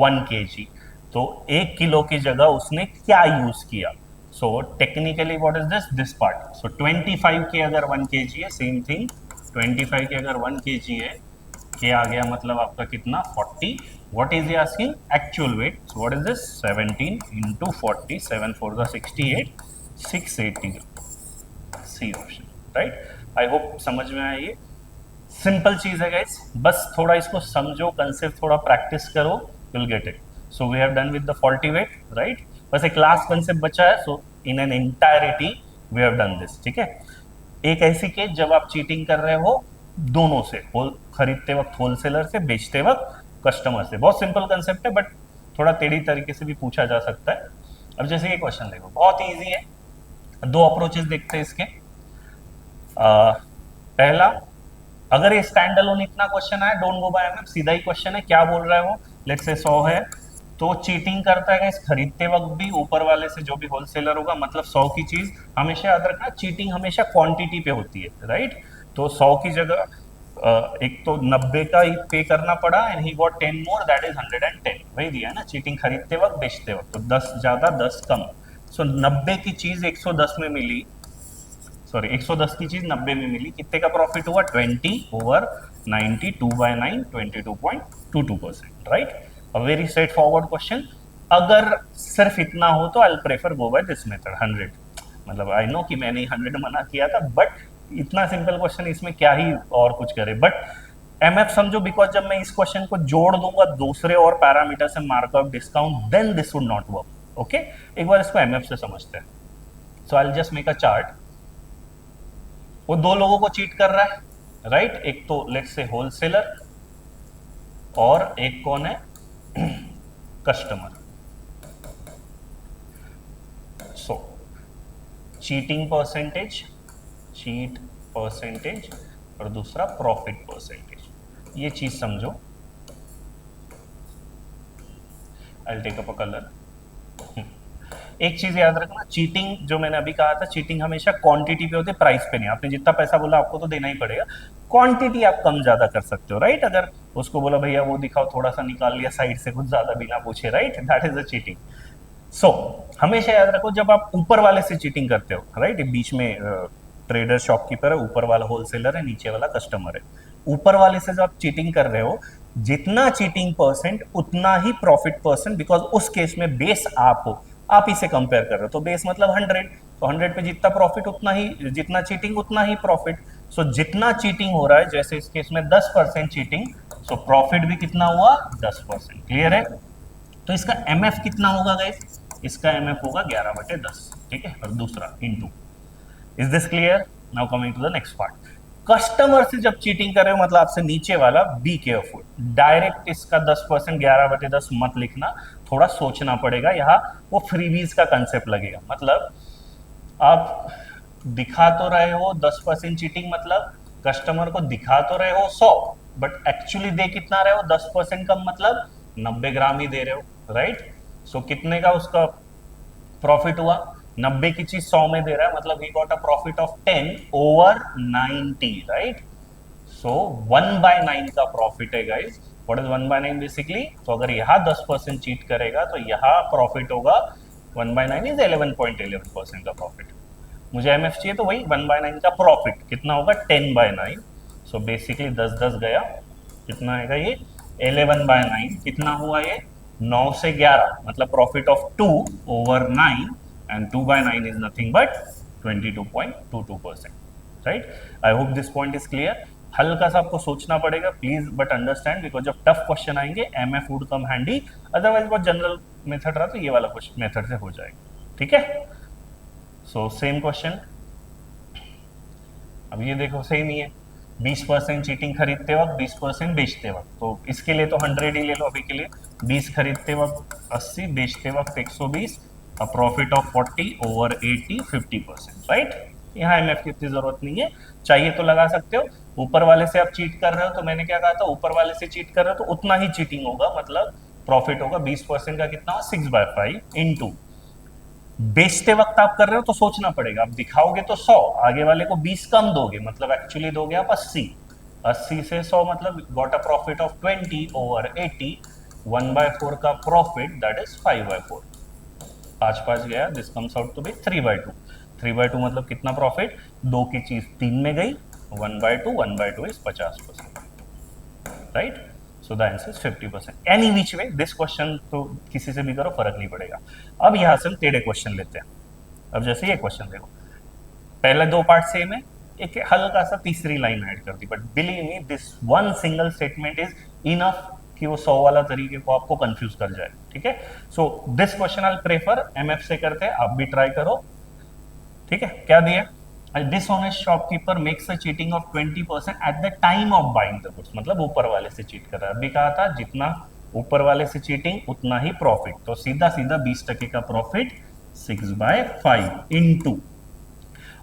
1 kg. तो 1 किलो की जगह उसने क्या यूज किया? So technically what is this part. So 25 के अगर 1 kg है, सेम थिंग 25 के अगर 1 kg है, के आ गया मतलब आपका कितना? 40. What is he asking? Actual weight. So what is this? 17 into 40, 7 4 the 68, 680. C option, right? I hope समझ में आया ये। सिंपल चीज है गाइस, बस थोड़ा इसको समझो, कंसेप्ट थोड़ा प्रैक्टिस करो, you will get it. So we have done with the faulty weight, right? बस एक लास्ट कंसेप्ट बचा है, so in an entirety we have done this, ठीक है? एक ऐसी केस जब आप चीटिंग कर रहे हो दोनों से, खरीदते वक्त होलसेलर से, बेचते वक्त कस्टमर से। बहुत सिंपल कंसेप्ट है, बट थोड़ा टेढ़ी तरीके से भी पूछा जा सकता है। अब जैसे ये क्वेश्चन देखो, बहुत इजी है। दो अप्रोचेस देखते हैं इसके। पहला, अगर ये स्टैंड अलोन इतना क्वेश्चन है, डोंट गो बाय एमएफ, सीधा ही क्वेश्चन है। क्या बोल रहा है वो? लेट्स से 100 है, तो चीटिंग करता है इस खरीदते वक्त भी ऊपर वाले से, जो भी होलसेलर होगा। मतलब 100 की चीज हमेशा याद रखना, चीटिंग हमेशा क्वांटिटी पे होती है, राइट? तो 100 की जगह एक तो 90 का ही पे करना पड़ा, and he got 10 more, that is 110। वही दिया ना, चीटिंग खरीदते वक्त बेचते वक्त, तो 10 ज्यादा 10 कम। सो 90 की चीज 110 में मिली, सॉरी 110 की चीज 90 में मिली, कितने का प्रॉफिट हुआ? 20 over 90, 2/9, 22.22%, right? A very straightforward question. अगर सिर्फ इतना हो तो I prefer go by this method 100। मतलब आई नो कि मैंने 100 मना किया था, बट इतना सिंपल क्वेश्चन, इसमें क्या ही और कुछ करे। बट एमएफ समझो, बिकॉज जब मैं इस क्वेश्चन को जोड़ दूंगा दूसरे और पैरामीटर से, markup, discount, then this would not work. Okay, एक बार इसको एमएफ से समझते हैं। So I will just make a chart. वो दो लोगों को चीट कर रहा है, राइट? एक तो लेट्स से होलसेलर, और एक कौन है? Customer. So cheating percentage, cheat percentage, और दूसरा प्रॉफिट परसेंटेज। ये चीज समझो। I will take up a colour. एक चीज याद रखना, चीटिंग जो मैंने अभी कहा था, चीटिंग हमेशा क्वांटिटी पे होती है, प्राइस पे नहीं। आपने जितना पैसा बोला आपको तो देना ही पड़ेगा। क्वांटिटी आप कम ज्यादा कर सकते हो, राइट? अगर उसको बोला भैया वो दिखाओ, थोड़ा सा निकाल लिया साइड से कुछ ज्यादा बिना पूछे, right? That is a cheating. So हमेशा याद रखो, जब आप ऊपर वाले से चीटिंग करते हो, राइट? बीच में ट्रेडर शॉपकीपर है, ऊपर वाला होलसेलर है, नीचे वाला कस्टमर है। ऊपर वाले से जब आप चीटिंग कर रहे हो, जितना चीटिंग परसेंट उतना ही प्रॉफिट परसेंट, बिकॉज उस केस में बेस आप हो, आप इसे कंपेयर कर रहे हो, तो बेस मतलब 100, तो 100 पे जितना प्रॉफिट उतना ही, जितना चीटिंग उतना ही प्रॉफिट। सो जितना चीटिंग हो रहा है, जैसे इस केस में 10% चीटिंग, सो प्रॉफिट भी कितना हुआ? 10%। क्लियर है? तो इसका एमएफ कितना होगा गाइस? इसका एमएफ होगा 11/10, ठीक है? और दूसरा into. Is this clear? Now coming to the next part. Customer से जब चीटिंग कर रहे हो, मतलब आपसे नीचे वाला, बी केयरफुल। डायरेक्ट इसका 10%, 11/10 मत लिखना, थोड़ा सोचना पड़ेगा। यहाँ वो फ्रीबीज का कंसेप्ट लगेगा। मतलब आप दिखा तो रहे हो 10% चीटिंग, मतलब कस्टमर को दिखा तो रहे हो 100, बट एक्चुअली दे कितना रहे हो? 10% कम, मतलब 90 ग्राम ही दे रहे हो, राइट? सो कितने का उसका प्रॉफिट हुआ? 90 की चीज 100 में दे रहा है, मतलब he got a profit of 10 over 90, right? So 1/9 का प्रॉफिट है गाइस। What is 1/9 basically? तो अगर यहाँ 10% चीट करेगा तो यहाँ प्रॉफिट होगा 1/9 इज 11.11% का प्रॉफिट। मुझे एमएफ चाहिए, तो वही 1/9 का प्रॉफिट कितना होगा? 10/9। सो बेसिकली 10 गया, कितना आएगा ये? 11/9। कितना हुआ ये? 9 से 11, मतलब profit of 2 over 9, and 2/9 is nothing but 22.22%, right? I hope this point is clear. हल्का सा आपको सोचना पड़ेगा प्लीज, बट अंडरस्टैंड, बिकॉज जब टफ क्वेश्चन आएंगे MF would come handy. Otherwise बहुत जनरल मेथड रहा तो ये वाला क्वेश्चन मेथड से हो जाएगा, ठीक है? सो सेम क्वेश्चन, अब ये देखो सेम ही है। 20% चीटिंग खरीदते वक्त, 20% बेचते वक्त, तो इसके लिए तो 100 ही ले लो अभी के लिए। 20 खरीदते वक्त 80, बेचते वक्त 120, a profit of 40 over 80, 50%, right? यहाँ एमएफ की इतनी जरूरत नहीं है, चाहिए तो लगा सकते हो। ऊपर वाले से आप चीट कर रहे हो, तो मैंने क्या कहा था? ऊपर वाले से चीट कर रहे हो तो उतना ही चीटिंग होगा, मतलब प्रॉफिट होगा 20% का कितना? 6/5 इंटू। बेचते वक्त आप कर रहे हो तो सोचना पड़ेगा, आप दिखाओगे तो 100, आगे वाले को 20 कम दोगे, मतलब एक्चुअली दोगे आप 80। 80 से 100 मतलब got a profit of 20 over 80, 1/4 का प्रॉफिट, दैट इज 5/4। 5 गया, this comes out to be 3/2। 3/2 मतलब कितना प्रॉफिट? 2 की चीज 3 में गई, 1/2 is 50%, right? So the answer is 50%। Any which way this question तो किसी से भी करो फर्क नहीं पड़ेगा। अब यहाँ से हम टेढ़े क्वेश्चन लेते हैं। अब जैसे ये क्वेश्चन देखो, पहले दो पार्ट सेम है, एक हल्का सा तीसरी लाइन ऐड कर दी, but believe me this one single statement is enough कि वो 100 वाला तरीके को आपको कंफ्यूज कर जाए। ठीक है, so this question I prefer MF से करते हैं, आप भी ट्राई करो। ठीक है, क्या दिया, dishonest shopkeeper makes a cheating of 20% at the time of buying the goods, मतलब ऊपर वाले से चीट कर रहा है। अभी कहा था जितना ऊपर वाले से चीटिंग उतना ही प्रॉफिट, तो सीधा सीधा 20% का profit 6/5 into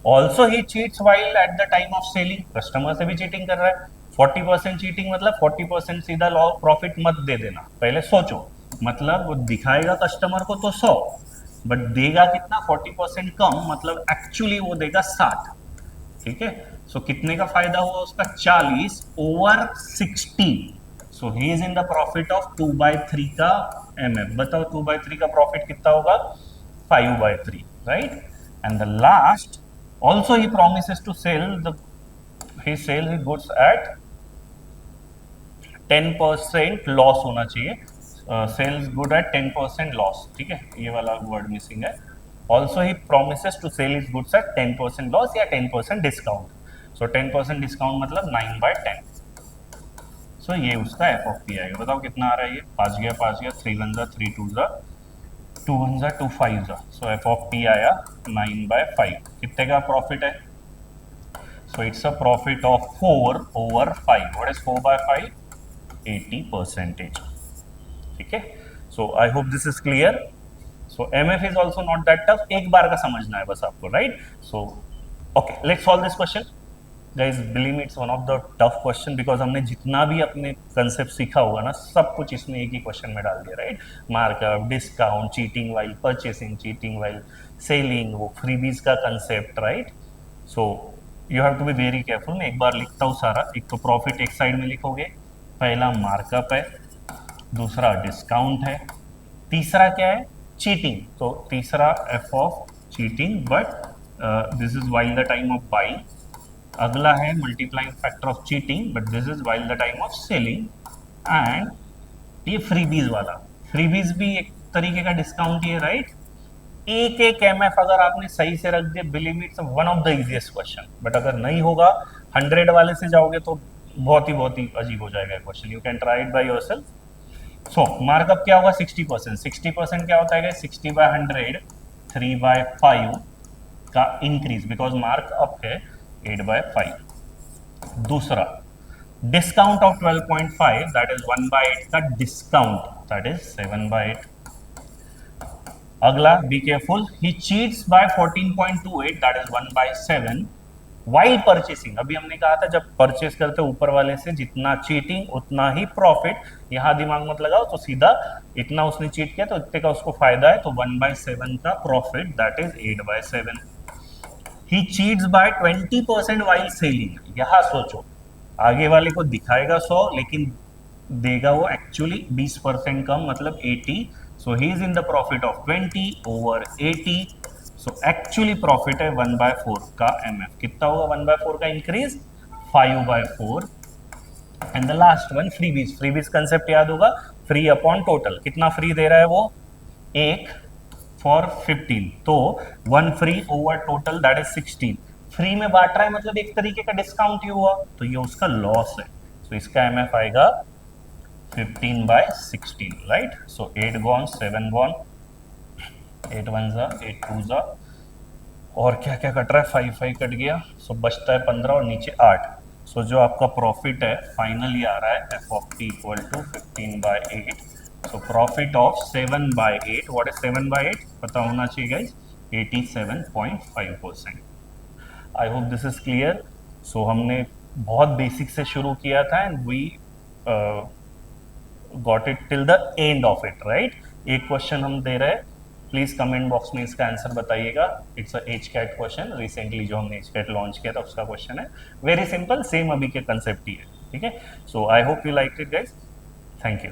also he cheats while at the time of selling, customer से भी चीटिंग कर रहा है। 40% चीटिंग मतलब 40% सीधा लॉ प्रॉफिट मत दे देना, पहले सोचो, मतलब वो दिखाएगा कस्टमर को तो 100, बट देगा कितना, 40% कम, मतलब एक्चुअली वो देगा 60। ठीक है, सो कितने का फायदा हुआ उसका, 40/60। So he is in the profit of 2/3 का एमएफ। बताओ 2/3 का प्रॉफिट कितना होगा, 5/3, right. And the last also he promises to sell his goods at 10% loss होना चाहिए, सेल्स गुड एट 10% लॉस। ठीक है, ये वाला वर्ड मिसिंग है। Also he promises to sell his goods at 10% loss या 10% डिस्काउंट। सो 10% डिस्काउंट मतलब 9/10। सो ये उसका एफ ऑफ पी आएगा। बताओ कितना आ रहा है ये, 5 गया 3 1 3 2 2 1 2 5। सो एफ ऑफ पी आया 9/5। कितने का प्रॉफिट है, so it's a profit of 4/5। What is 4/5, 80%। ठीक है, so I hope this is clear. So MF is also not that tough, एक बार का समझना है बस आपको, right. So okay, let's solve this question. Guys believe me it's one of the tough question, because हमने जितना भी अपने कंसेप्ट सीखा होगा ना, सब कुछ इसमें एक ही क्वेश्चन में डाल दिया, right. Markup, discount, cheating while purchasing, cheating while selling, वो फ्रीबीज का concept, right. So you have to be very careful. मैं एक बार लिखता हूँ सारा। एक तो प्रॉफिट एक साइड में लिखोगे, पहला मार्कअप है, दूसरा डिस्काउंट है, तीसरा क्या है, चीटिंग। तो तीसरा F of cheating, but this is while the time of buying. अगला है multiplying factor of cheating, but this is while the time of selling. And ये फ्रीबीज वाला, फ्रीबीज भी एक तरीके का डिस्काउंट ही है, राइट। एक एक एमएफ अगर आपने सही से रख दिया, believe me it's one of the easiest question. But अगर नहीं होगा, 100 वाले से जाओगे तो बहुत ही अजीब हो जाएगा question. You can try it by yourself. So markup क्या होगा, 60%। 60% क्या होता है, 60/100 3/5 का इंक्रीज, बिकॉज मार्कअप है 8/5। दूसरा डिस्काउंट ऑफ 12.5, दैट इज 1/8 का डिस्काउंट, दैट इज 7/8। अगला be careful, he cheats by 14.28, that is 1/7 while purchasing. अभी हमने कहा था जब परचेस करते ऊपर वाले से जितना चीटिंग उतना ही प्रॉफिट। यहां दिमाग मत लगाओ, तो सीधा इतना उसने चीट किया तो इतने का उसको फायदा है, तो 1/7 का प्रॉफिट, that is 8/7। He cheats by 20% while selling. यहां सोचो, आगे वाले को दिखाएगा 100 लेकिन देगा वो एक्चुअली 20% कम, मतलब 80। So he is in the profit of 20/80। So actually profit है 1/4 का एमएफ। कितना होगा 1/4 का increase, 5/4। And the last one freebies. Freebies concept याद होगा, फ्री अपॉन टोटल। कितना फ्री दे रहा है वो, 1 फॉर 15, तो 1 free over total, that is 16। Free में बांट रहा है मतलब एक तरीके का डिस्काउंट ही हुआ, तो ये उसका लॉस है। सो इसका एमएफ आएगा 15/16, राइट। सो 8 गॉन, 7 गॉन, 8 1 8 2 और क्या क्या कट रहा है, 5 कट गया। सो बचता है 15 और नीचे 8। सो जो आपका प्रॉफिट है फाइनली आ रहा है F of T equal to 15/8। So profit of 7/8, what is 7/8 पता होना चाहिए guys, 87.5%। I hope this is clear. So हमने बहुत बेसिक से शुरू किया था and we got it till the end of it, right. एक क्वेश्चन हम दे रहे हैं, प्लीज कमेंट बॉक्स में इसका आंसर बताइएगा। It's a H CAT question, recently जो हमने एच कैट लॉन्च किया था उसका क्वेश्चन है। वेरी सिंपल, सेम अभी के कंसेप्ट ही है, ठीक है। So I hope you like it guys, thank you.